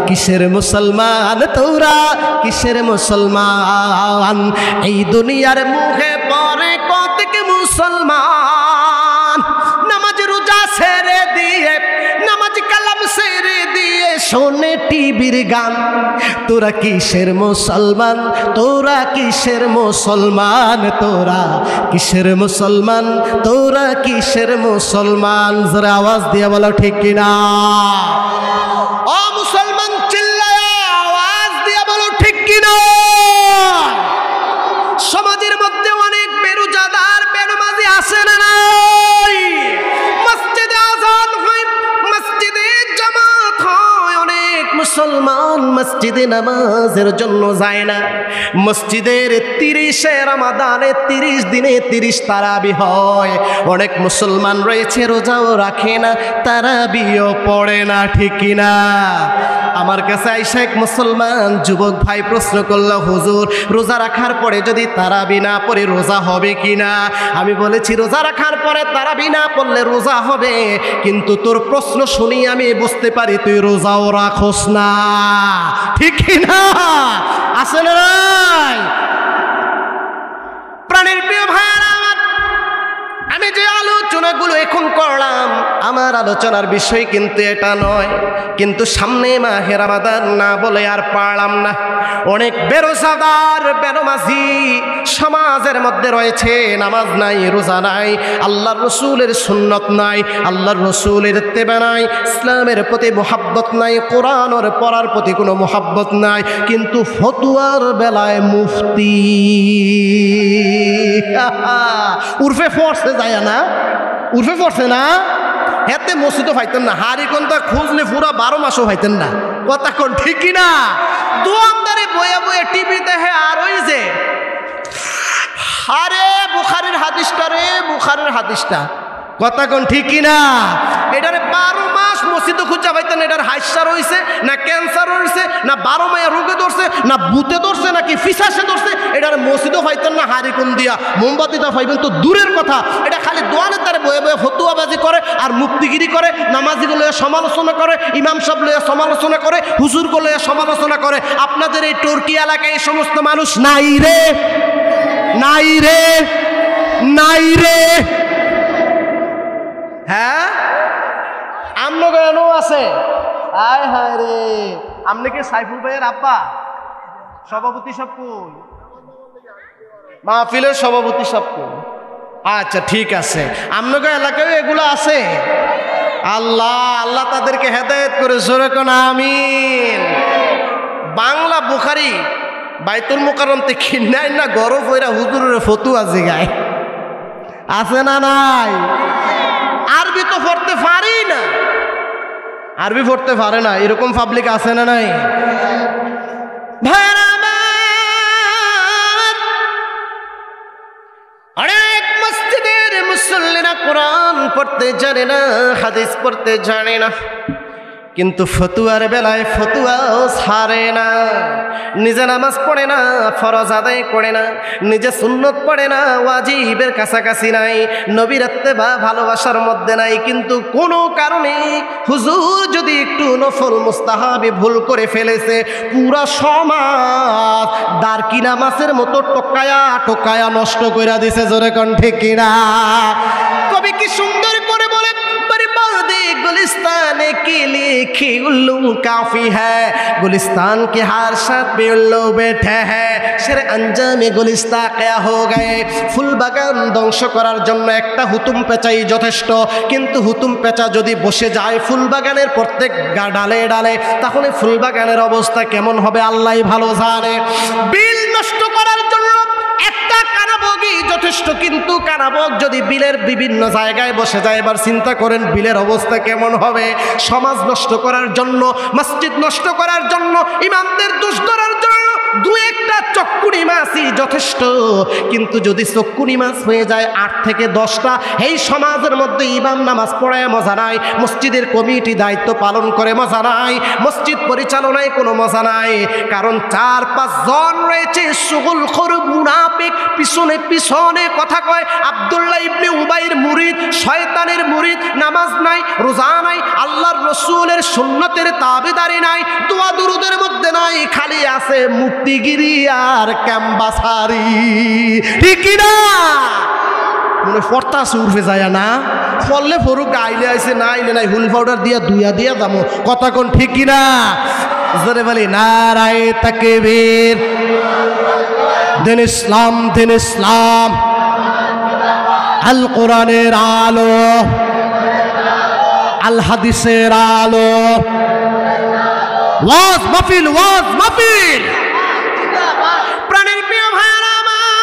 কিসের মুসলমান, তোরা কিসের মুসলমান? এই দুনিয়ার মুখে পড়ে কতক মুসলমান নামাজ রোজা ছেড়ে দিয়ে, নামাজ কালাম ছেড়ে দিয়ে শোনে টিভির গান। তোরা কিসের মুসলমান, তোরা কিসের মুসলমান, তোরা কিসের মুসলমান, তোরা কিসের মুসলমান? জোরে আওয়াজ দিয়ে বলো ঠিক কিনা? ও মুসলমান চিল্লায় আওয়াজ দিয়ে বলো ঠিক কিনা? সমাজের মধ্যে অনেক বেরোজাদার বেনামাজি আছে না নাই? মসজিদে আযান হয়, মসজিদে জামাত হয়, অনেক মুসলমান মসজিদে নামাজের জন্য যায় না। মসজিদের 30 রমাদানে 30 দিনে 30 তারাবি হয়। অনেক মুসলমান রয়েছে রোজাও রাখে না, তারাবিও পড়ে না, ঠিক কিনা? আমার কাছে আইসা এক মুসলমান যুবক ভাই প্রশ্ন করলো, হুজুর রোজা রাখার পরে যদি তারাবি না পড়ে রোজা হবে কিনা? আমি বলেছি রোজা রাখার পরে তারাবি না পড়লে রোজা হবে, কিন্তু তোর প্রশ্ন শুনি আমি বুঝতে পারি তুই রোজাও রাখোস না, ঠিক কিনা? আছে না নাই? প্রাণের প্রিয় ভাইরা আমার, আমি যে আলোচনাগুলো এখন করলাম আমার আলোচনার বিষয় কিন্তু এটা নয়, কিন্তু সামনে মাহে রমাদান না বলে আর পারলাম না। অনেক বেরোজাদার বেনমাজি সমাজের মধ্যে রয়েছে, নামাজ নাই, রোজা নাই, আল্লাহর রসুলের সুন্নত নাই, আল্লাহর রসুলের ইত্তেবা নাই, ইসলামের প্রতি মোহাব্বত নাই, কোরআনের পড়ার প্রতি কোনো মোহাব্বত নাই, কিন্তু ফতুয়ার বেলায় মুফতি উর্ফে ফোর্সে যায় না, উর্ফে পড়ছে না, এতে মসজিদও পাইতেন না, হারি কোনটা খুঁজলে পুরা 12 মাসও পাইতেন না, কথা কোন ঠিক কিনা? দোয়ানদারে বয়ে বয়ে টিভি দেখে আর ওই যে আরে বুখারীর হাদিসটা রে, বুখারীর হাদিসটা, কথা কোন ঠিক কিনা? এটারে 12 মাস মসজিদে খুঁজা পাইতেন, এটার হাইসা রয়েছে না ক্যান্সার রয়েছে না 12 মায়া রোগে ধরছে না বুতে ধরছে নাকি ফিসাসে ধরছে, এটার মসজিদও পাইতেন না, হারি কোন দিয়া মোমবাতিটা পাইবেন তো দূরের কথা। এটা খালি দোয়ানের দ্বারে বয়ে বয়ে ফতুয়াবাজি করে আর মুক্তিগিরি করে, নামাজিগুলো সমালোচনা করে, ইমাম সাহেব লইয়া সমালোচনা করে, হুজুরগুলো সমালোচনা করে। আপনাদের এই টর্কি এলাকায় এই সমস্ত মানুষ নাই রে, নাই রে, নাই রে। হ্যাঁ আমনো কেন আছে? আয় হায় রে, আপনি কি সাইফুল ভাইয়ের আব্বা? সভাপতি সব কই? মাহফিলের সভাপতি সব কই? আচ্ছা ঠিক আছে, আপনাদের এলাকায় এগুলো আছে। আল্লাহ আল্লাহ তাদেরকে হেদায়েত করে, জোরে কোন আমিন। বাংলা বুখারী বাইতুল মুকাররম তে কিনাই না গরব হইরা হুজুরের ফতুয়া জিগায়, আছে না নাই? আরবি তো পড়তে পারি না, আরবি পড়তে পারে না, এরকম পাবলিক আছে না নাই? অনেক মসজিদের মুসল্লিরা কোরআন পড়তে জানে না, হাদিস পড়তে জানে না, কিন্তু ফতুয়ার বেলায় ফতুয়াও ছাড়ে না। নিজে নামাজ পড়ে না, ফরজ আদায় করে না, নিজে সুন্নত পড়ে না, ওয়াজিবের কাছাকাছি নাই, নবীর ইত্তেবা ভালোবাসার মধ্যে নাই, কিন্তু কোনো কারণে হুজুর যদি একটু নফল মুস্তাহাবি ভুল করে ফেলেছে, পুরা সমাজ দারকিনা মাছের মতো টোকায়া টোকায়া নষ্ট করে দিছে, জোরে কোন ঠিক কিনা? কবি কি সুন্দর করে বলে, गुलिस्तान के लिखी उल्लू काफी है, गुलिस्तान के हर साथ पे उल्लू बैठे हैं, शेर अंजामे गुलिस्ता क्या हो गए। ফুল বাগান ধ্বংস করার জন্য একটা হুতুম পেঁচাই যথেষ্ট, কিন্তু হুতুম পেঁচা যদি বসে যায় ফুল বাগানের প্রত্যেক ডালে ডালে, তাহলে ফুল বাগানের অবস্থা কেমন হবে আল্লাহই ভালো জানে। বিল নষ্ট করার জন্য একটা কানাবগি যথেষ্ট, কিন্তু কানাবগ যদি বিলের বিভিন্ন জায়গায় বসে যায়, এবার চিন্তা করেন বিলের অবস্থা কেমন হবে। সমাজ নষ্ট করার জন্য, মসজিদ নষ্ট করার জন্য, ইমামদের দোষ ধরার জন্য দু একটা চক্কুনি মাছই যথেষ্ট, কিন্তু যদি চক্কুনি মাছ হয়ে যায় 8 থেকে 10টা, এই সমাজের মধ্যে ইমাম নামাজ পড়ায় মজা নাই, মসজিদের কমিটি দায়িত্ব পালন করে মজা নাই, মসজিদ পরিচালনায় কোনো মজা নাই, কারণ 4-5 জন রয়েছে সুগুলখোর মুনাফিক, পিছনে পিছনে কথা কয়। আব্দুল্লাহ ইবনে উবাইর মুরিদ, শয়তানের মুরিদ, নামাজ নাই, রোজা নাই, আল্লাহর রসুলের সুন্নতের তাবেদারি নাই, দোয়া দুরুদের মধ্যে নাই, খালি আছে মুক্তিগিরি আর ক্যাম্বাসারি, ঠিক কিনা? মনে ফরতাছে উঠে যায় না, ফললে ফরুক, আইলে আইছে না আইলে নাই, হুল পাউডার দিয়া দুইয়া দিয়া দামো, কথা কোন ঠিক কিনা? জোরে বলি নারায়ে তাকবীর। দিন ইসলাম, দিন ইসলাম, আল কোরআনের আলো, আল হাদিসের আলো, ওয়াজ মাহফিল, ওয়াজ মাহফিল। প্রাণের প্রিয় ভাইরা আমার,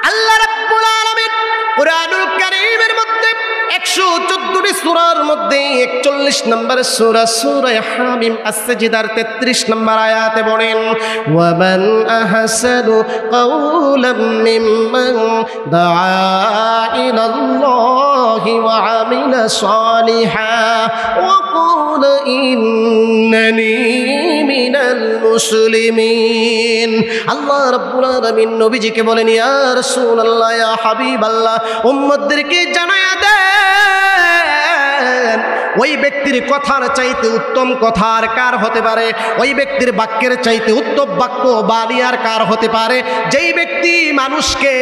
আল্লাহ রাব্বুল আলামিন কুরআনুল কারীমের মধ্যে 114টি সূরার মধ্যে 41 নম্বর সূরা সূরা হামিম আস-সাজদার 33 নম্বর আয়াতে বলেন ওয়া মান আহসানু কাওলাম মিম্মান দাআ ইলাল্লাহি ওয়া আমিলা সালিহা ওয়া ক্বালা ইন্নানি মিনাল মুসলিমিন। আল্লাহ রাব্বুল আলামিন নবীজিকে বলেন ইয়া রাসূলুল্লাহ ইয়া হাবিবাল্লাহ উম্মতদেরকে জানায়া দেন ওই ব্যক্তির কথার চাইতে উত্তম কথা আর কার হতে পারে, ওই ব্যক্তির বাক্যের চাইতে উত্তম বাক্য বাণী আর কার হতে পারে, যেই ব্যক্তি মানুষকে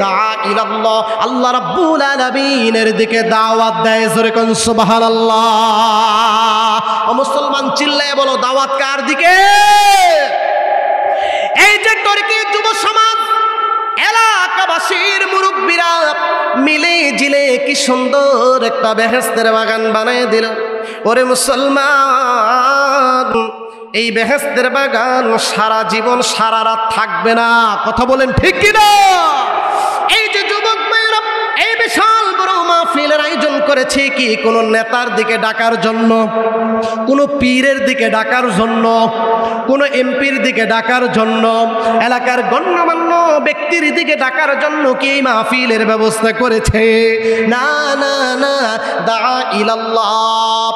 দাআ ইলাল্লাহ আল্লাহ রাব্বুল আলামিনের দিকে দাওয়াত দেয়। জোরে কোন সুবহানাল্লাহ। ও মুসলমান চিল্লায়ে বলো দাওয়াত কার দিকে? এই যে টর্কি যুব সমাজ এলাকাবাসীর মুরব্বীরা মিলে জিলে কি সুন্দর একটা বেহেশতের বাগান বানায় দিল। ওরে মুসলমান, এই বেহেশতের বাগান সারা জীবন সারা রাত থাকবে না, কথা বলেন ঠিক কিনা? এই যে যুবক ভাইরা এই বিশাল বড় মাহফিলের আয়োজন করেছে কি কোন নেতার দিকে ডাকার জন্য, কোন পীরের দিকে ডাকার জন্য, কোন এমপির দিকে ডাকার জন্য, এলাকার গণ্যমান্য ব্যক্তির দিকে ডাকার জন্য কি এই মাহফিলের ব্যবস্থা করেছে? না না না, দাআ ইলাল্লাহ।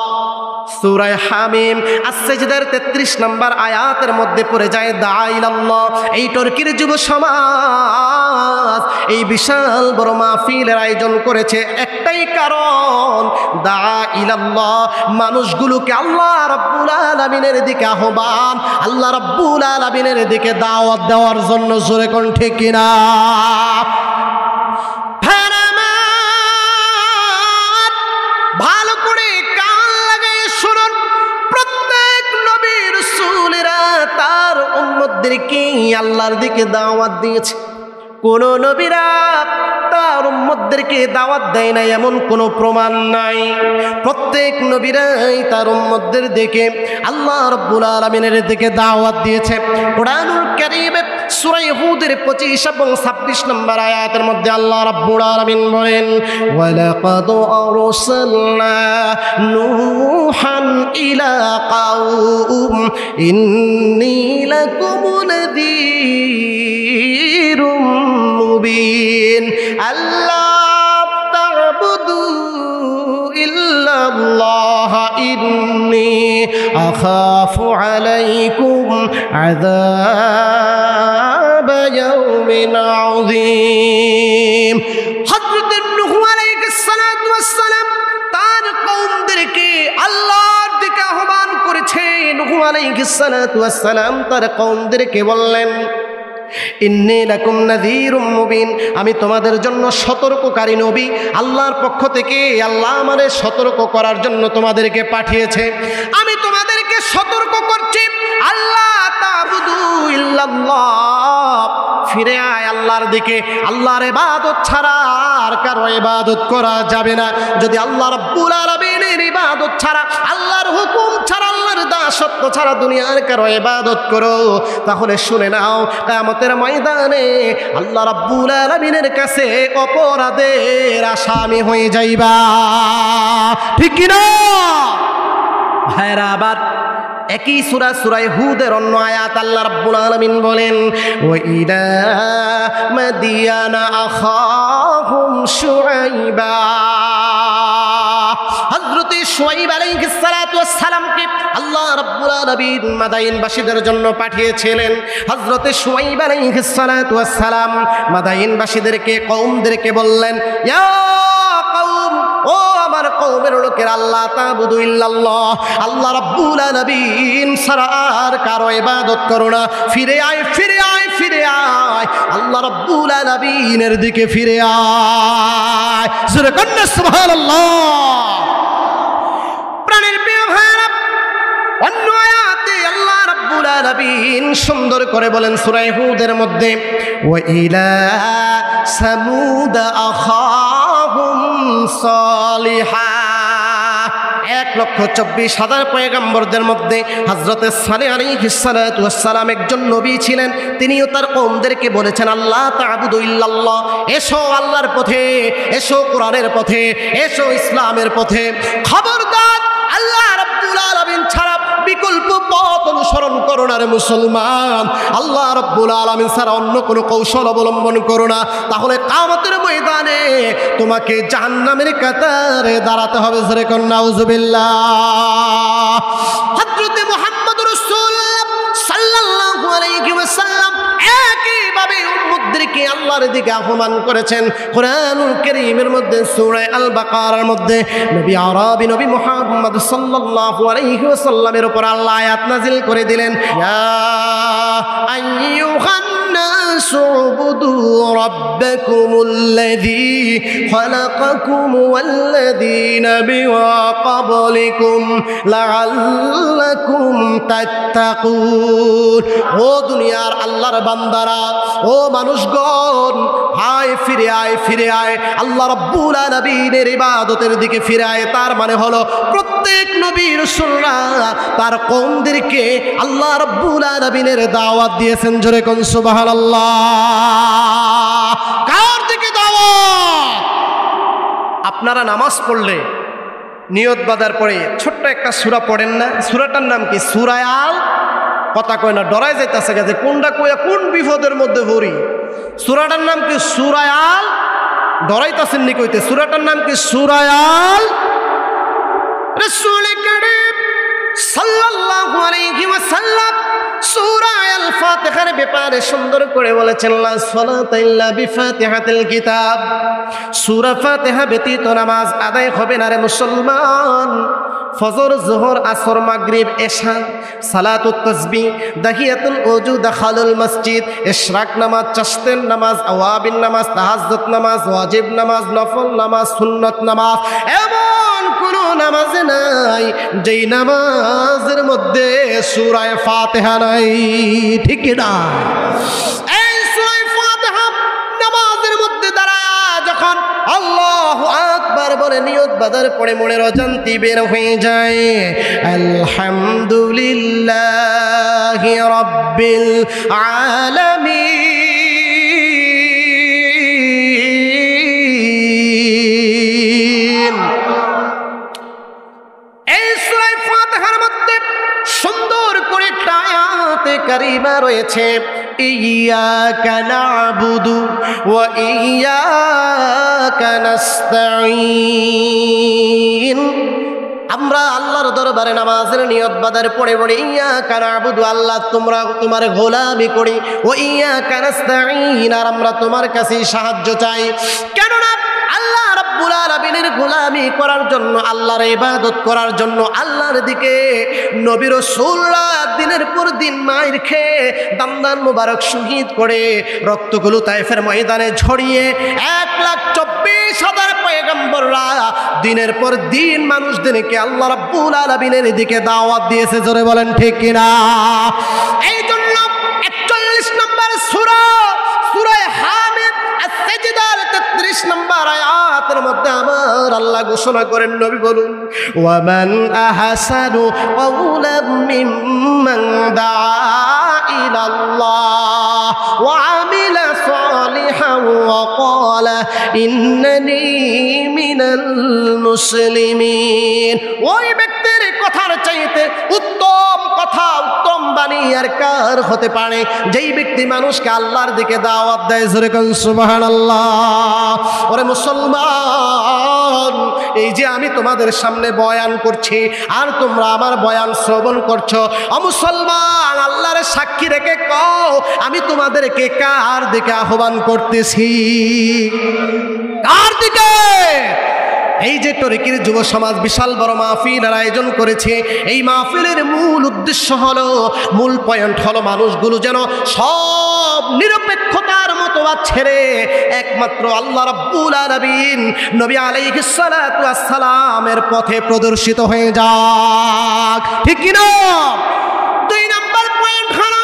সূরা হামিম আস-সাজদার 33 নম্বর আয়াতের মধ্যে পড়ে যায় দাআ ইলাল্লাহ। এই টর্কির যুব সমাজ এই বিশাল বড় মাহফিলের আয়োজন করেছে একটাই কারণ, দাআ ইলাল্লাহ, মানুষগুলোকে আল্লাহ রাব্বুল আলামিনের দিকে আহ্বান, আল্লাহ রাব্বুল আলামিনের দিকে দাওয়াত দেওয়ার জন্য। জোরে কোন ঠিক কিনা? ভালো করে কান লাগাই শুনুন, প্রত্যেক নবী রাসূলেরা তার উম্মতদেরকে আল্লাহর দিকে দাওয়াত দিয়েছে। কোন নবীরা তার উম্মতদেরকে দাওয়াত দেয় না এমন কোনো প্রমাণ নাই। প্রত্যেক নবীরাই তার উম্মতদের দিকে আল্লাহ রাব্বুল আলামিনের দিকে দাওয়াত দিয়েছে। কুরআনুল কারীমে সূরা হুদের 25 এবং 26 নম্বর আয়াতের মধ্যে আল্লাহ রাব্বুল আলামিন বলেন ওয়ালাকাদ আরসালনা নূহান ইলা কাউম ইন্নী লাকুম নাযীরুম মুবিন আল্লা তা'বুদু ইল্লাল্লাহ ইন্নী আখাফু আলাইকুম আযাব ইয়াউমিন আযীম। হযরত নূহ আলাইহিস সালাতু ওয়াস সালাম তার কওমদেরকে আল্লাহর দিকে আহ্বান করেছে। নূহ আলাইহিস সালাতু ওয়াস সালাম তার কওমদেরকে বললেন ইন্নী লাকুম নাযীরুম মুবিন, আমি তোমাদের জন্য সতর্ককারী নবী। আল্লাহর পক্ষ থেকে আল্লাহ আমাদের সতর্ক করার জন্য তোমাদেরকে পাঠিয়েছে। আমি তোমাদেরকে সতর্ক করছি আল্লাহ তা'বুদু ইল্লাল্লাহ, ফিরে আয় আল্লাহর দিকে। আল্লাহর ইবাদত ছাড়া আর কারো ইবাদত করা যাবে না। যদি আল্লাহ রাব্বুল আলামিনের ইবাদত ছাড়া, আল্লাহর হুকুম ছাড়া, আল্লাহর দাসত্ব ছাড়া দুনিয়ার কারো ইবাদত করো, তাহলে শুনে নাও কিয়ামতের ময়দানে আল্লাহ রাব্বুল আলামিনের কাছে অপরাধের আসামি হয়ে যাইবা। ঠিক কি না ভাইরা? আবার একই সূরা সূরা হুদের অন্য আয়াত আল্লাহ রাব্বুল আলামিন বলেন ওয়া ইলা মাদিয়ানা আখাহুম শুআইবা। হযরত শুআইব আলাইহিস সালাতু ওয়াস সালামকে আল্লাহ রাব্বুল আলামিন মাদাইনবাসীদের জন্য পাঠিয়েছিলেন। হযরত শুআইব আলাইহিস সালাতু ওয়াস সালাম মাদাইনবাসীদেরকে কওমদেরকে বললেন ইয়া কওম, ও আমার কওমের লোকেরা, আল্লাহ তা'বুদু ইল্লাল্লাহ, আল্লাহ রাব্বুল আলামিন ছাড়া আর কারো ইবাদত করো না। ফিরে আয়, ফিরে আয়, ফিরে আয়, আল্লাহ রাব্বুল আলামিনের দিকে ফিরে আয়। জোরে কন্না সুবহানাল্লাহ। প্রাণের প্রিয় ভাইরা, অন্য আয়াতে আল্লাহ রাব্বুল আলামিন সুন্দর করে বলেন সূরা হুদের মধ্যে ওয়া ইলা সামুদ আখাহুম সালিহা। 1,24,000 পয়গম্বরদের মধ্যে হযরতে সালেহ আলাইহিস সালাতু ওয়াস সালাম একজন নবী ছিলেন। তিনিও তার কওমদেরকে বলেছেন আল্লাহ তা'বুদু ইল্লাল্লাহ, এসো আল্লাহর পথে, এসো কোরআনের পথে, এসো ইসলামের পথে। খবরদার আল্লাহ রাব্বুল আলামিন ছাড়া বিকল্প পথ অনুসরণ করো না রে মুসলমান। আল্লাহ রাব্বুল আলামিন ছাড়া অন্য কোনো কৌশল অবলম্বন করো না, তাহলে কিয়ামতের ময়দানে তোমাকে জাহান্নামের কাতারে দাঁড়াতে হবে। জোরে কোন নাউজুবিল্লাহ। হযরত মুহাম্মদুর রাসূলুল্লাহ সাল্লাল্লাহু আলাইহি ওয়াসাল্লাম একইভাবে উম্মতদেরকে আল্লাহর দিকে আহ্বান করেছেন। কোরআনুল কারীমের মধ্যে সূরা আল বাকারার মধ্যে নবী আরবি নবী মুহাম্মদ সাল্লাল্লাহু আলাইহি ওয়াসাল্লামের উপর আল্লাহ আয়াত নাযিল করে দিলেন, ইয়া আইয়ুহান নাসু উবুদু রাব্বাকুমুল্লাযী খালাকাকুম ওয়াল্লাযীনা মিন ক্বাবলিকুম লাআল্লাকুম তাত্তাকুন। ও দুনিয়ার আল্লাহর বান্দারা, ও মানুষগণ, আয় ফিরে আয়, ফিরে আয় আল্লাহ রাব্বুল আলামিনের ইবাদতের দিকে ফিরে আয়। তার মানে হলো প্রত্যেক নবী রাসূলরা তার কওমদেরকে আল্লাহ রাব্বুল আলামিনের দাওয়াত দিয়েছেন। জোরে কোন সুবহানাল্লাহ। কার দিকে দাওয়াত? আপনারা নামাজ পড়লে নিয়ত বাঁধার পরে ছোট্ট একটা সূরা পড়েন না? সূরাটার নাম কি? সূরা আল, কথা কয় না, ডরাই যাইতেছে গেছে কোনটা কইয়া কোন বিপদের মধ্যে পড়ি। সূরাটার নাম কি? সূরা আল। ডরাইতাছেন নি কইতে? সূরাটার নাম কি? সূরা আল। রাসূল কারীম সাল্লাল্লাহু আলাইহি ওয়াসাল্লাম সূরা আল ফাতিহার ব্যাপারে সুন্দর করে বলেছেন, লা সালাতা ইল্লা বিফাতিহাতিল কিতাব। সূরা ফাতিহা ব্যতীত নামাজ আদায় হবে না রে মুসলমান। ফজর, যোহর, আসর, মাগরিব, এশা, সালাতুত তাসবিহ, দাহিয়াতুল ওযু, দাখালুল মসজিদ, ইশরাক নামাজ, চাশতের নামাজ, আওয়াবিন নামাজ, তাহাজ্জুদ নামাজ, ওয়াজিব নামাজ, নফল নামাজ, সুন্নত নামাজ, এমন কোনো নামাজ নাই যেই নামাজের মধ্যে সূরা ফাতিহা নাই। ঠিক না? এই সূরা ফাতিহা নামাজের মধ্যে দাঁড়ায় যখন আল্লাহু আকবার বলে নিয়ত বাঁধার পরে মনের অজান্তি বের হয়ে যায়, আলহামদুলিল্লাহি রাব্বিল আলামিন। এই সূরা ফাতিহার মধ্যে সুন্দর করে একটা আয়াতে কারিমা রয়েছে, ইয়্যাকা না'বুদু ওয়া ইয়্যাকা নাস্তাঈন। আমরা আল্লাহর দরবারে নামাজের নিয়ত বাঁধার পরে পড়ে ইয়্যাকা না'বুদু, আল্লাহ তোমার গোলামি করি, ও ইয়্যাকা নাস্তাঈন, আর আমরা তোমার কাছে সাহায্য চাই। কেননা আল্লাহ রাব্বুল আলামিনের গোলামি করার জন্য, আল্লাহর ইবাদত করার জন্য আল্লাহর দিকে নবী রাসূলরা দিনের পর দিন মাইর খেয়ে দান্দান মুবারক শহীদ করে রক্তগুলো তায়েফের ময়দানে ঝরিয়ে 1,24,000 পয়গম্বররা দিনের পর দিন মানুষদেরকে আল্লাহ রাব্বুল আলামিনের দিকে দাওয়াত দিয়েছে। জোরে বলেন ঠিক কিনা? এই জন্য 41 নম্বর সূরা, সূরা হামিদ আস-সাজদার 33 নম্বর আয়াতের মধ্যে আমার আল্লাহ ঘোষণা করেন, নবী বলুন, ওয়ামান আহসানু কাওলাম মিম্মান দাআ ইলাল্লাহ ওয়া আমিলা সালিহান ওয়া ক্বালা ইন্নানি মিনাল মুসলিমিন। ওই ব্যক্তির কথার চাইতে উত্তম কথা, উত্তম বাণী আর কার হতে পারে যেই ব্যক্তি মানুষকে আল্লাহর দিকে দাওয়াত দেয়। জোরে কোন সুবহানাল্লাহ। ওরে মুসলমান, এই যে আমি তোমাদের সামনে বয়ান করছি আর তোমরা আমার বয়ান শ্রবণ করছো, ও মুসলমান, আল্লাহর সাক্ষী রেখে কও আমি তোমাদেরকে কার দিকে আহ্বান করতেছি? কার দিকে? এই যে তরিকির যুব সমাজ বিশাল বড় মাহফিলের আয়োজন করেছে, এই মাহফিলের মূল উদ্দেশ্য হলো, মূল পয়েন্ট হলো মানুষগুলো যেন সব নিরপেক্ষতার মতবাদ ছেড়ে একমাত্র আল্লাহ রাব্বুল আলামিন নবী আলাইহিস সালাতু ওয়াস সালামের পথে প্রদর্শিত হয়ে যাক। ঠিক কি না? 2 নম্বর পয়েন্ট হলো,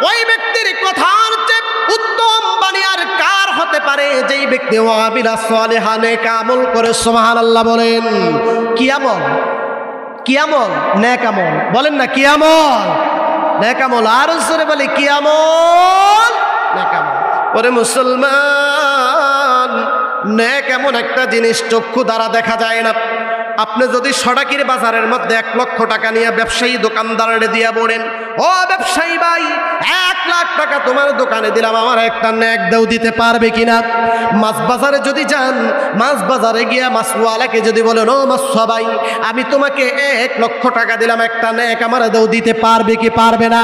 ওই ব্যক্তির কথার চেয়ে উত্তম বাণী আর কার হতে পারে যেই ব্যক্তি ওয়াবিলা সালিহা নেক আমল করে। সুবহানাল্লাহ বলেন। কি আমল? কি আমল? নেক আমল। বলেন না কি আমল? নেক আমল। আর জোরে বলে কি আমল? নেক আমল। ওরে মুসলমান, নেক এমন একটা জিনিস চক্ষু দ্বারা দেখা যায় না। আপনি যদি সড়াকির বাজারের মধ্যে 1 লক্ষ টাকা নিয়ে ব্যবসায়ী দোকানদারের দিয়া বলেন, ও ব্যবসায়ী ভাই 1 লাখ টাকা তোমার দোকানে দিলাম, আমার একটা নেক দাও, দিতে পারবে কিনা? মাছ বাজারে যদি যান, মাছ বাজারে গিয়া মাছওয়ালাকে যদি বলেন, ও মাছওয়া ভাই আমি তোমাকে 1 লক্ষ টাকা দিলাম, একটা নেক আমার দাও, দিতে পারবে কি পারবে না?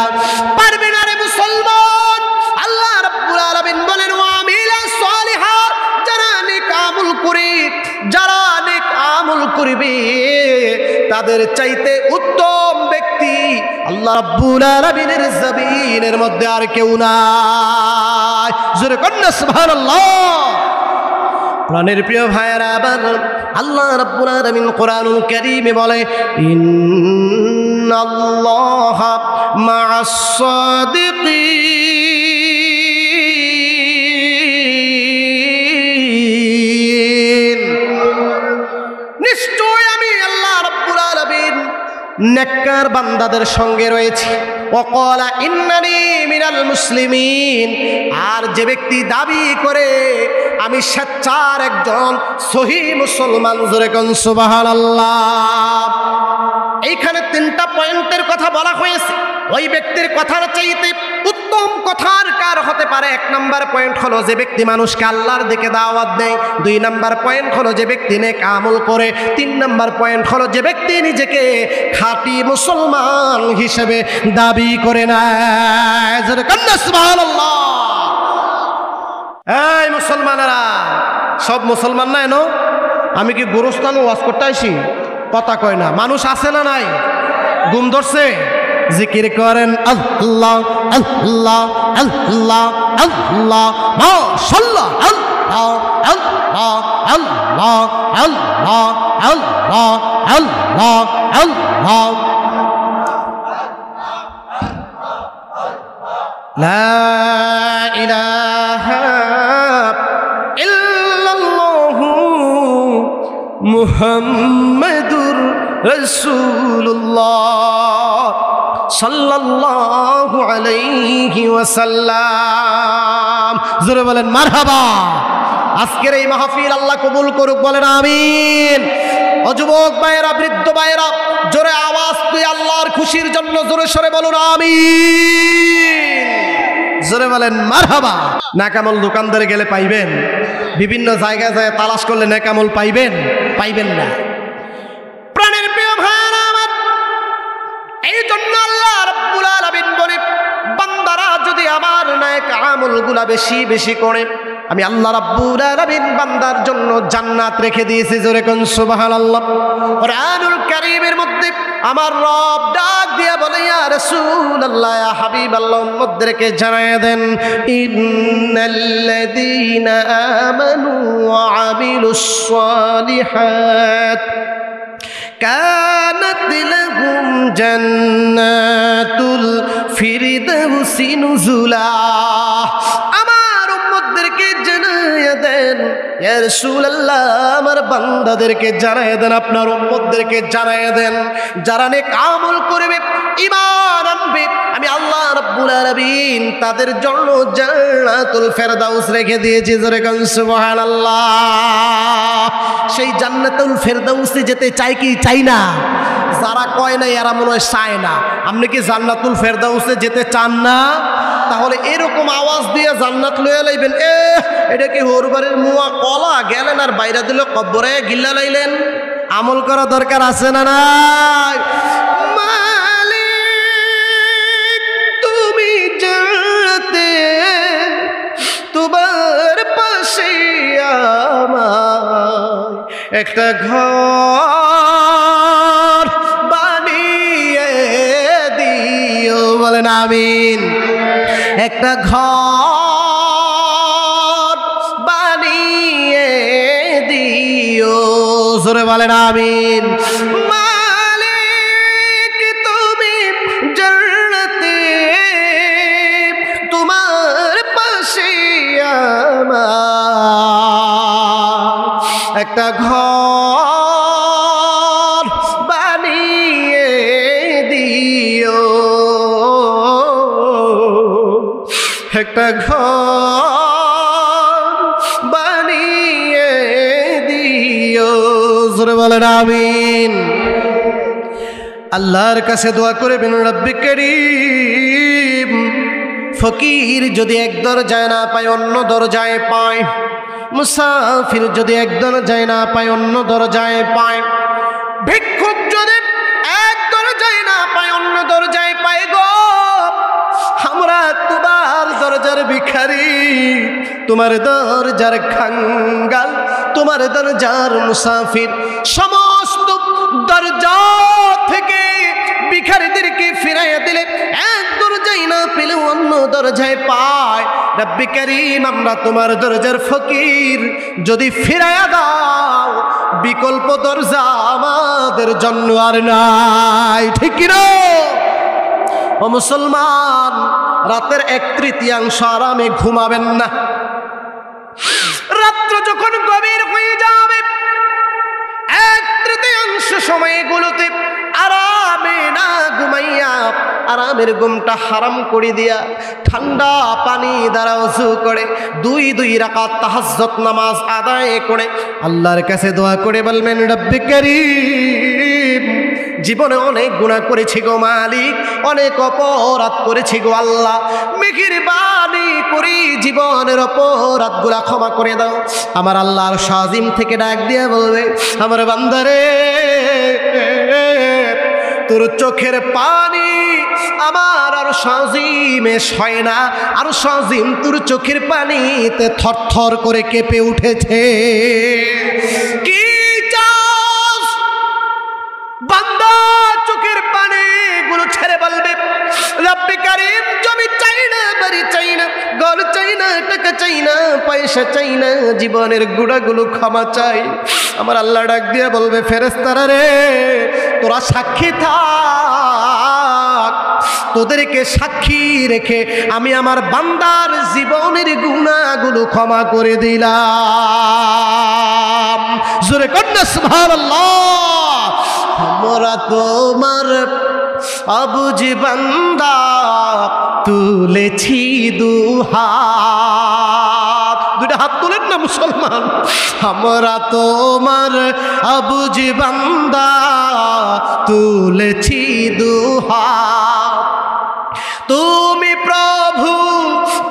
পারবে না রে মুসলমান। আল্লাহ রাব্বুল আলামিন বলেন, ওয়ামিলা সালিহাত, যারা নেক আমল করে, যারা নেক আমল করবে তাদের চাইতে উত্তম ব্যক্তি আল্লাহ রাব্বুল আলামিনের জমিনের মধ্যে আর কেউ নাই। জোরে কন্যা সুবহানাল্লাহ। প্রাণের প্রিয় ভাইয়েরা, আবার আল্লাহ রাব্বুল আলামিন কোরআনুল কারীমে বলে, ইন্নাল্লাহা মা'আস সাদিকিন, নিশ্চয় আমি আল্লাহ রাব্বুল আলামিন নেককার বান্দাদের সঙ্গে রয়েছে। ওয়াকালা ইন্নানি মিনাল মুসলিমিন, আর যে ব্যক্তি দাবি করে আমি স্বেচ্ছার একজন সহিহ মুসলমান, জোরে কোন সুবহানাল্লাহ। এইখানে 3টা পয়েন্টের কথা বলা হয়েছে। ওই ব্যক্তির কথার চাইতে উত্তম কথার কার হতে পারে? 1 নাম্বার পয়েন্ট হলো যে ব্যক্তি মানুষকে আল্লাহর দিকে দাওয়াত দেয়। 2 নাম্বার পয়েন্ট হলো যে ব্যক্তি নেক আমল করে। 3 নাম্বার পয়েন্ট হলো যে ব্যক্তি নিজেকে খাঁটি মুসলমান হিসেবে দাবি করে নেয়। সুবহানাল্লাহ। এই মুসলমানেরা, সব মুসলমান না এনো? আমি কি গোরস্থান ওয়াজ করতে আইছি? কথা কয় না। মানুষ আছে না নাই? গুম ধরছে? জিকির করেন আল্লাহ আল্লাহ আল্লাহ আল্লাহ মাশাআল্লাহ, আল্লাহ আল্লাহ আল্লাহ আল্লাহ আল্লাহ আল্লাহ আল্লাহ। লা ইলাহা ইল্লাল্লাহু মুহাম্মাদুর রাসূলুল্লাহ সাল্লাল্লাহু আলাইহি ওয়াসাল্লাম। জোরে বলেন মারহাবা। আজকের এই মাহফিল আল্লাহ কবুল করুক, বলেন আমিন। ও যুবক ভাইয়েরা, বৃদ্ধ ভাইয়েরা, জোরে আওয়াজ তুই আল্লাহর খুশির জন্য জোরে সরে বলুন আমিন। জোরে বলেন মারহাবা। নেকামল দোকানদারে গেলে পাইবেন, বিভিন্ন জায়গায় যায় তালাশ করলে নেকামল পাইবেন? পাইবেন না। প্রাণের প্রিয় ভাইরা আমার, এই জন্য আল্লাহ রাব্বুল আলামিন বলে, বান্দারা যদি আমার নেক আমলগুলা বেশি বেশি করে, আমি আল্লাহ রাব্বুল আলামিন বান্দার জন্য জান্নাত রেখে দিয়েছি। জোরে কোন সুবহানাল্লাহ। কোরআনুল কারীমের মধ্যে আমার রব ডাক দিয়ে বলে, ইয়া রাসূলুল্লাহ, ইয়া হাবিবাল্লাহ, উম্মতদেরকে জানায় দেন, ইন্নাল্লাযীনা আমানু ওয়া আমিলুস সালিহাত কানাত লাহুম জান্নাতুল ফিরদাউসি নুজুলা। আমার উম্মতদেরকে জানায়া দেন, ইয়া রাসূলুল্লাহ, আমার বান্দাদেরকে জানায়া দেন, আপনার উম্মতদেরকে জানায়া দেন, যারা নেক আমল করবে, ঈমান আনবে, আমি আল্লাহ রাব্বুল আলামিন তাদের জন্য জান্নাতুল ফেরদাউস রেখে দিয়েছি। জোরে কোন সুবহানাল্লাহ। সেই জান্নাতুল ফেরদাউসে যেতে চাই কি চাই না? যারা কয় না এরা মনে হয় চায় না। আপনি কি জান্নাতুল ফেরদাউসে যেতে চান না? তাহলে এরকম আওয়াজ দিয়ে জান্নাত লইয়া লাইবেন। এটা কি হরবারের মুয়া কলা? গেলেন আর বাইরে দিল কব্বরে গিল্লা লাইলেন। আমল করা দরকার আছে না নাই? মালিক তুমি জানতে, তোমার পাশে আমার একটা ঘর বানিয়ে দিও, বলেন আমিন। একটা ঘর বানিয়ে দিও, জোরে বলেন আমিন। মালিক তুমি জান্নাতে, তোমার পাশে আমার একটা ঘর বানিয়ে একটা ঘর বানিয়ে দিও। জোরে বলেন আমিন। আল্লাহর কাছে দোয়া করবেন, রব্বি কারীম, ফকির যদি এক দরজায় না পায় অন্য দরজায় পায়, মুসাফির যদি এক দরজায় না পায় অন্য দরজায় পায়, ভিক্ষুক যদি এক দরজায় না পায় অন্য দরজায় পায় গো, আমরা তোমার দরজার ভিখারি, তোমার দরজার খাঙ্গাল, তোমার দরজার মুসাফির। সমস্ত দরজা থেকে ভিখারিদেরকে ফিরাইয়া দিলে এক দরজায় না পেলে অন্য দরজায় পায়। রব্বি কারীম, আমরা তোমার দরজার ফকির, যদি ফিরাইয়া দাও বিকল্প দরজা আমাদের জন্য আর নাই। ঠিক কি না? ও মুসলমান, রাতের 1/3 আরামে ঘুমাবেন না। রাত্র যখন গভীর হয়ে যাবে 1/3 সময়গুলোতে আরামে না ঘুমাইয়া আরামের ঘুমটা হারাম করে দিয়া ঠান্ডা পানি দ্বারা ওযু করে 2 রাকাত তাহাজ্জুদ নামাজ আদায় করে আল্লাহর কাছে দোয়া করে বলবেন, রব্বি কারীম, জীবনে অনেক গুনাহ করেছি গো মালিক, অনেক অপরাধ করেছি গো আল্লাহ, মেহেরবানি করে জীবনের অপরাধগুলা ক্ষমা করে দাও। আমার আল্লাহর শাজিম থেকে ডাক দিয়ে বলবে, আমার বান্দারে, তোর চোখের পানি আমার আর শাজিমে সয় না, আর শাজিম তোর চোখের পানিতে থরথর করে কেঁপে উঠেছে। কি চাস বান্দা? চোখের পানি গুলো ছেড়ে বলবে, রব্বি কারীম, জমি চাই না, বাড়ি চাই না, ঘর চাই না, টাকা চাই না, পয়সা চাই না, জীবনের গুণাগুলো ক্ষমা চাই। আমার আল্লাহ ডাক দিয়ে বলবে, ফেরেশতারা রে, তোরা সাক্ষী থাক, তোদেরকে সাক্ষী রেখে আমি আমার বান্দার জীবনের গুনাহগুলো ক্ষমা করে দিলাম। জোরে কন্যা সুবহানাল্লাহ। আমরা তোমার আবুজ বান্দা, তুলেছি দুহাত। দুইটা হাত তুলেন না মুসলমান। আমরা তোমার আবুজ বান্দা, তুলেছি দুহাত, তুমি প্রভু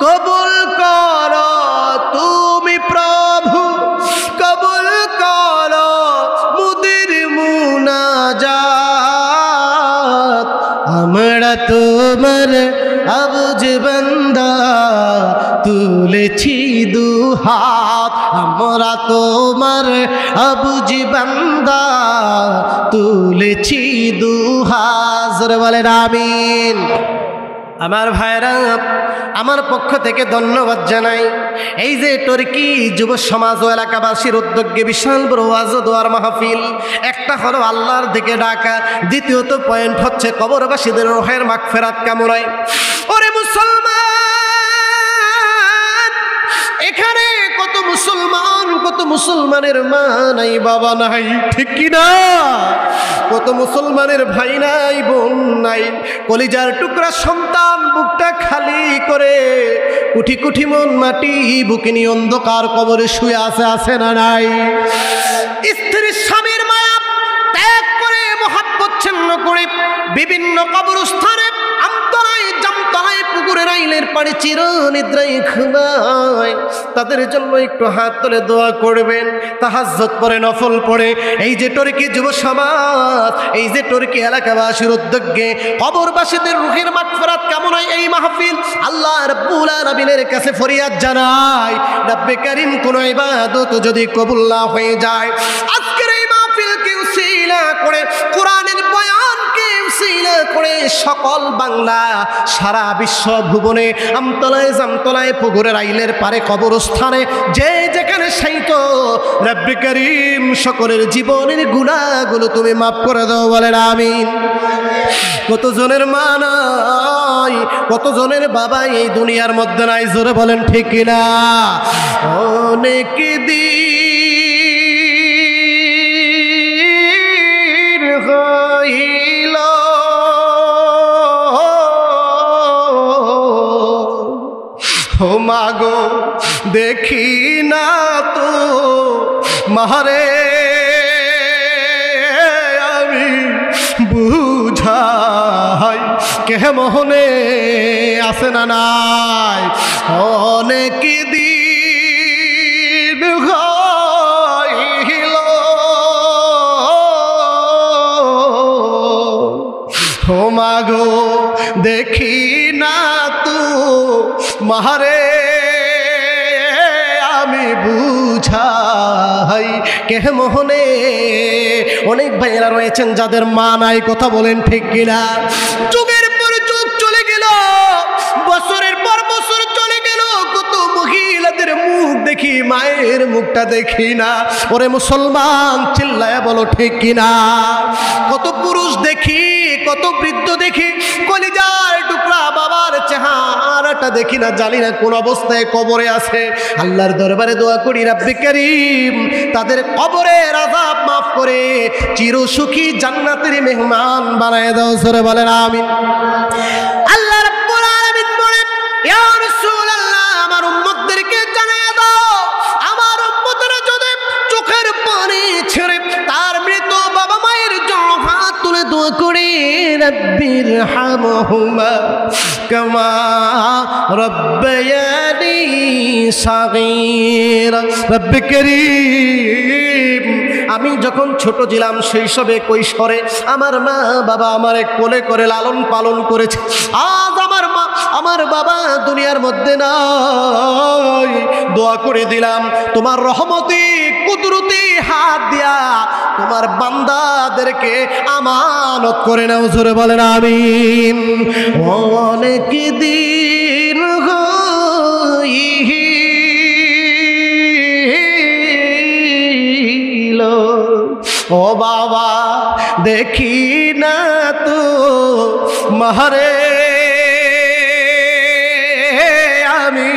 কবুল করো, তুমি প্রভু কবুল করো মুদের মুনাজাত। আমরা তোমার আবুজ বান্দা, তুলেছি দুহাত, আমরা তোমার আবুজ বান্দা, তুলেছি দুহাত। জোরে বলেন আমিন। আমার ভাইরা, আমার পক্ষ থেকে ধন্যবাদ জানাই। এই যে টর্কি যুব সমাজ ও এলাকাবাসীর উদ্যোগে বিশাল বড় ওয়াজ ও দোয়ার মাহফিল, একটা হলো আল্লাহর দিকে ডাকা, দ্বিতীয়ত পয়েন্ট হচ্ছে কবরবাসীদের রুহের মাগফিরাত কামনায়। ওরে মুসলমান, এখানে কত মুসলমান, কত মুসলমানের মা নাই, বাবা নাই, ঠিক কি না? কত মুসলমানের ভাই নাই, বোন নাই, কলিজার টুকরা সন্তান বুকটা খালি করে কুঠি কুঠি মন মাটি বুকে নিয়ে অন্ধকার কবরে শুয়ে আছে না নাই? স্ত্রীর স্বামীর মায়া ত্যাগ করে মহাব্বত ছিন্ন করে বিভিন্ন কবরস্থানে আমতলায় জামতলায় পুকুরের আইলের পাড়ে চির নিদ্রায় ঘুমায়, তাদের জন্য একটু হাত তুলে দোয়া করবেন, তাহাজ্জুদ পড়ে, নফল পড়ে। এই যে টর্কি যুব সমাজ, এই যে টর্কি এলাকাবাসীর উদ্যোগে কবরবাসীদের রুহের মাগফিরাত কামনায় এই মাহফিল, আল্লাহ রাব্বুল আলামিনের কাছে ফরিয়াদ জানাই, রব্বে কারীম কোন ইবাদত যদি কবুল না হয়ে যায়, আজকের এই মাহফিলকে উসিলা করে, কোরআনের বয়ানকে উসিলা করে সকল বাংলা, সারা বিশ্ব ভুবনে, আমতলায় জামতলায় পুকুরের আইলের পারে কবরস্থানে যে যেখানে শায়িত, রব্বে কারীম সকলের জীবনের গুনাহগুলো তুমি মাফ করে দাও, বলেন আমিন। কতজনের মা নাই, কতজনের বাবা এই দুনিয়ার মধ্যে নাই, জোরে বলেন ঠিক কিনা? অনেক দিন হইল ও মাগো দেখি না তো মারে আমি বুঝাই কেমনে আছে না নাই অনেক দিন হইল ও মাগো দেখি না তো মারে আমি বুঝাই কেমনে। অনেক ভাইয়েরা রয়েছেন যাদের মা নাই, কথা বলেন ঠিক কিনা? যুগের পর যুগ চলে গেল, বছরের পর বছর চলে গেল, কত মহিলাদের মুখ দেখি, মায়ের মুখটা দেখি না। ওরে মুসলমান চিল্লায় বলো ঠিক কিনা? কত পুরুষ দেখি, কত বৃদ্ধ দেখি, কলিজার টুকরা বাবার চেহারাটা দেখি না, জানি না কোন অবস্থায় কবরে আছে। আল্লাহর দরবারে দোয়া করি, রাব্বি কারীম তাদের কবরের আযাব মাফ করে চিরসুখী জান্নাতের মেহমান বানায় দাও। জোরে বলেন আমিন। আল্লাহ রাব্বুল আলামিন বলেন, ইয়া রাসূলুল্লাহ আমার উম্মতদেরকে জানিয়ে দাও, আমার উম্মতরা যদি চোখের পানি ছেড়ে তার মৃত বাবা মায়ের জন্য হাত তুলে দোয়া করে, রব্বির হামহুমা কামা রব্বায়ানি সাগীরা। রব্বি কারীম আমি যখন ছোট ছিলাম, শৈশবে কৈশোরে আমার মা বাবা আমার কোলে করে লালন পালন করেছে। আজ আমার মা আমার বাবা দুনিয়ার মধ্যে নাই, দোয়া করে দিলাম তোমার রহমতি কুদরতি হাত দিয়া তোমার বান্দাদেরকে আমানত করে নাও। জোরে বলেন আমিন। অনেক দিন হইল ও বাবা দেখি না তো মারে আমি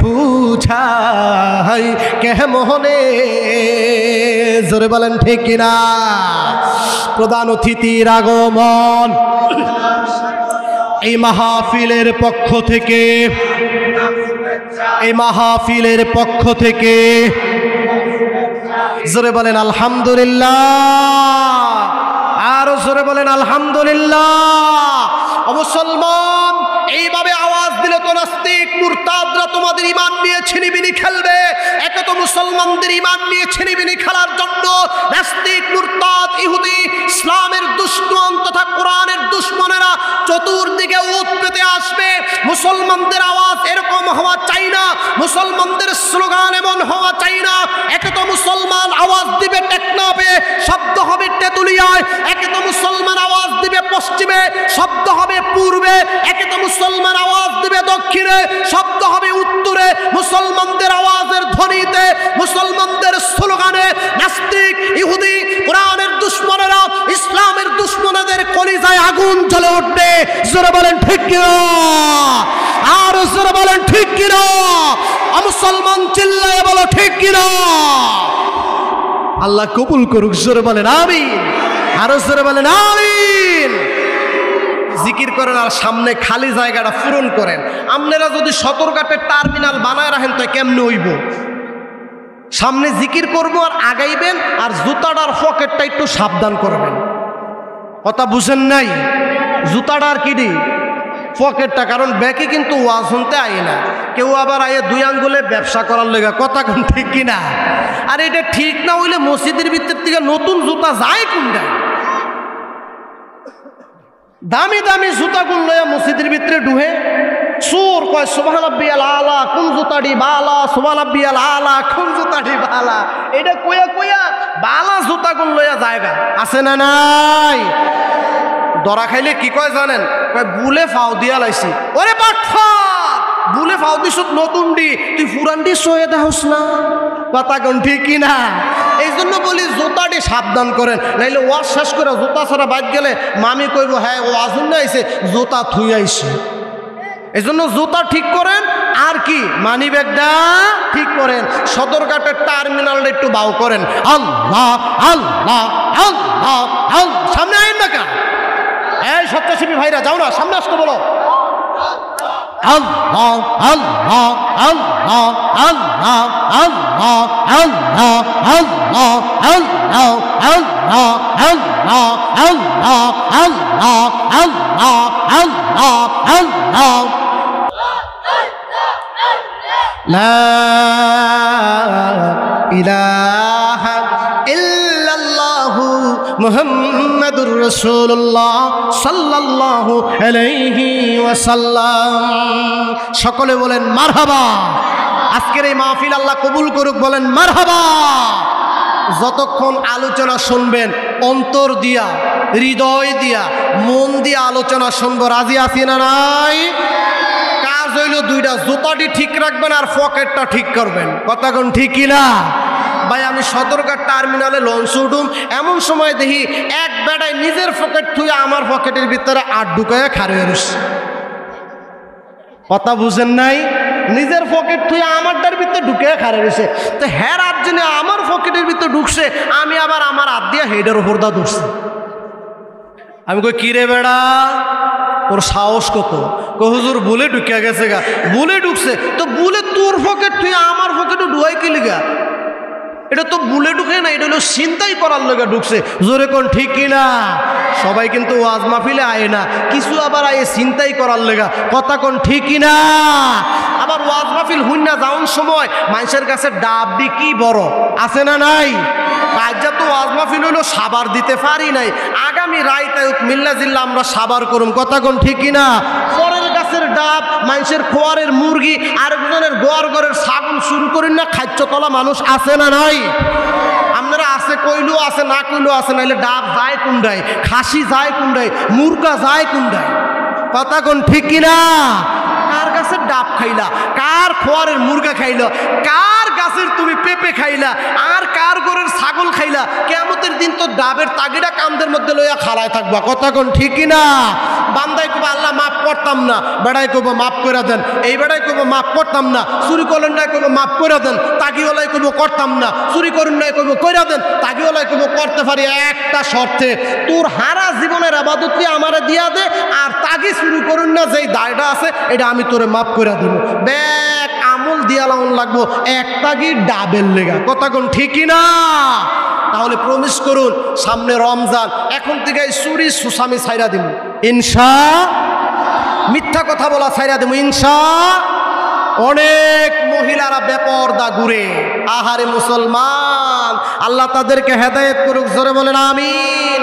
বুঝাই কেমনে। জোরে বলেন ঠিক কিনা? প্রধান অতিথির আগমন এই মাহফিলের পক্ষ থেকে, এই মাহফিলের পক্ষ থেকে জোরে বলেন আলহামদুলিল্লাহ, আরো জোরে বলেন আলহামদুলিল্লাহ। ও মুসলমান এইভাবে আওয়াজ দিলে তো নাস্তিক মুরতাদরা তোমাদের ঈমান নিয়ে ছিনিবিনি খেলবে। একে তো মুসলমানদের ঈমান নিয়ে ছিনিবিনি খেলার জন্য নাস্তিক মুরতাদ ইহুদি ইসলামের দুশমন তথা কোরআনের দুশমনেরা চতুর্দিকে উৎ পেতে আসবে। মুসলমানদের আওয়াজ এরকম হওয়া চাই না, মুসলমানদের স্লোগান এমন হওয়া চাই না। একে তো মুসলমান আওয়াজ দিবে টেকনাফে, শব্দ হবে তেতুলিয়ায়। একে তো মুসলমান আওয়াজ দিবে পশ্চিমে, শব্দ হবে পূর্বে। একে তো মুসলমান আওয়াজ দিবে দক্ষিণে, শব্দ হবে উত্তরে। মুসলমানদের আওয়াজের ধ্বনিতে, মুসলমানদের স্লোগানে নাস্তিক ইহুদি কোরআনের দুশমনেরা ইসলামের দুশমনেদের কলিজায় আগুন জ্বলে উঠবে। জোরে বলেন ঠিক কিনা? আর জোরে বলেন ঠিক কিনা? মুসলমান চিল্লায় বলো ঠিক কিনা? আল্লাহ কবুল করুক। জোরে বলেন আমিন, আরো জোরে বলেন আমিন। জিকির করেন আর সামনে খালি জায়গাটা পূরণ করেন। আপনারা যদি সদরঘাটের টার্মিনাল বানায় রাখেন তো কেমনে হইব? সামনে জিকির করবো আর আগাইবেন, আর জুতাটার পকেটটা একটু সাবধান করবেন। কথা বুঝেন নাই? জুতাটার কিডি পকেটটা, কারণ ব্যাকে কিন্তু ওয়াজ শুনতে আয় না। কেউ আবার আয়ে দুই আঙ্গুলে ব্যবসা করার লেগা, কথা কোন ঠিক কিনা? আর এটা ঠিক না হইলে মসজিদের ভিতর থেকে নতুন জুতা যায় কোনটা? দামি দামি জুতাগুলো লইয়া মসজিদের ভিতরে ঢুহে সুর কয় সুবহানাল্লাহিল আলা, কোন জুতাটি বালা, সুবহানাল্লাহিল আলা, কোন জুতাটি বালা। এটা কইয়া কইয়া বালা জুতাগুলো লইয়া জায়গা আছে না নাই? ধরা খাইলে কি কয় জানেন? কয় বুলে ফাও দিয়া লাইছি। ওরে বাটফার, বুলে ফাও দিছ নতুন ডি, তুই পুরান ডি সয়ে দেহস না। কথা কোন ঠিক কিনা? এই জন্য বলি জুতাটি সাবধান করেন, নাইলে ওয়াজ শেষ করে জুতা ছাড়া বাদ গেলে মামি কইব হ্যাঁ ও আজুন না আইছে, জুতা থুই আইছে। এই জন্য জুতা ঠিক করেন, আর কি মানি ব্যাগটা ঠিক করেন। সদরঘাটের টার্মিনালটা একটু বাউ করেন। আল্লাহ আল্লাহ আল্লাহ আল্লাহ। সামনে আইন না কেন? এই সত্যশিবী ভাইরা যাও না, সামনে আসতে বলো। আল্লাহ আল্লাহ আল্লাহ আল্লাহ আল্লাহ আল্লাহ আল্লাহ আল্লাহ আল্লাহ আল্লাহ আল্লাহ আল্লাহ আল্লাহ আল্লাহ আল্লাহ লা ইলাহা ইল্লাল্লাহু মুহাম্মাদুর রাসূলুল্লাহ সাল্লাল্লাহু আলাইহি ওয়াসাল্লাম। সকলে বলেন মারহাবা। আজকের এই মাহফিল আল্লাহ কবুল করুক, বলেন মারহাবা। যতক্ষণ আলোচনা শুনবেন অন্তর দিয়া, হৃদয় দিয়া, মন দিয়া আলোচনা শুনবো। রাজি আছি না নাই? কাজ হইল দুইটা, জুতাটি ঠিক রাখবেন আর পকেটটা ঠিক করবেন। কথা কোন ঠিক কিনা? ভাই আমি সদরঘাট টার্মিনালে লঞ্চ উঠুম, এমন সময় দেখি এক বেটায় নিজের পকেট থুয়ে আমার পকেটের ভিতরে আট ঢুকাইয়া খারে রয়েছে। কথা বুঝেন নাই? নিজের পকেট থুয়ে আমারটার ভিতরে ঢুকে খারে রয়েছে। তো হ্যার আর জন্য আমার পকেটের ভিতরে ঢুকছে, আমি আবার আমার হাত দিয়ে হেডের উপর দা ঢুকছে। আমি কই কিরে বেড়া তোর সাহস কত? হুজুর বুলে ঢুকিয়া গেছে গা। বুলে ঢুকছে তো বুলে তোর পকেট তুই আমার পকেটে ঢুকাই কিলি গা? এটা তো বুলে ঢুকে না, এটা হলো চিন্তাই করার লেগে ঢুকছে। জোরে কোন ঠিক কিনা? সবাই কিন্তু ওয়াজ মাহফিলে আয় না, কিছু আবার আয়ে চিন্তাই করার লেগা। কথা কোন ঠিক কিনা? আবার ওয়াজ মাহফিল হুন্না যাওয়ার সময় মানুষের কাছে ডাবডি কি বড় আছে না নাই? আজ্জা তো ওয়াজ মাহফিল হইলো সাবার দিতে পারি নাই, আগামী রাইতায়ুত মিল্লা জিল্লা আমরা সাবার করুম। কথা কোন ঠিক কিনা? পরের গাছের ডাব, মানুষের খোয়ারের মুরগি, আরেকজনের গোয়ার ঘরের ছাগল শুরু করেন না, খাদ্যতলা মানুষ আছে না নাই? আপনারা আছে কইলেও আছে, না কইলেও আছে। নাইলে ডাব যায় কুন্ডায়, খাসি যায় কুন্ডায়, মুরগা যায় কুন্ডায়। কথা কোন ঠিক কিনা? কার গাছের ডাব খাইলা, কার খোয়ারের মুরগা খাইলা, কার গাছের তুমি পেঁপে খাইলা, আর কার ঘরের ছাগল খাইলা, কিয়ামতের দিন তো ডাবের তাগিটা কামদের মধ্যে লইয়া খাড়ায় থাকবা। কথা কোন ঠিক কিনা? বান্দাই কব আল্লাহ মাফ করতাম না, বেড়াই কব মাফ করে দেন। এই বেড়াই কব মাফ করতাম না, চুরি করেন নাই কব মাফ করে দেন। তাগিওয়ালাই কব করতাম না, চুরি করেন নাই কব কইরা দেন। তাগিওয়ালাই কব করতে পারি একটা শর্তে, তোর হারা জীবনের আবাদত আমারে দিয়া দে, আর তাগি শুরু করুন না যেই দায়টা আছে এটা আমি তোরে মাফ করে দিব। ব্যাগ আমল দিয়া লাউন লাগবো এক তাগি ডাবের লেগা। কথা কোন ঠিক কিনা? তাহলে প্রমিস করুন সামনে রমজান, এখন থেকে চুরি সুসামি ছাইরা দিব ইনশা, মিথ্যা কথা বলা ছাইরা দিব ইনশা। অনেক মহিলারা বেপরদা ঘুরে, আহারে মুসলমান, আল্লাহ তাদেরকে হেদায়েত করুক। জোরে বলেন আমিন।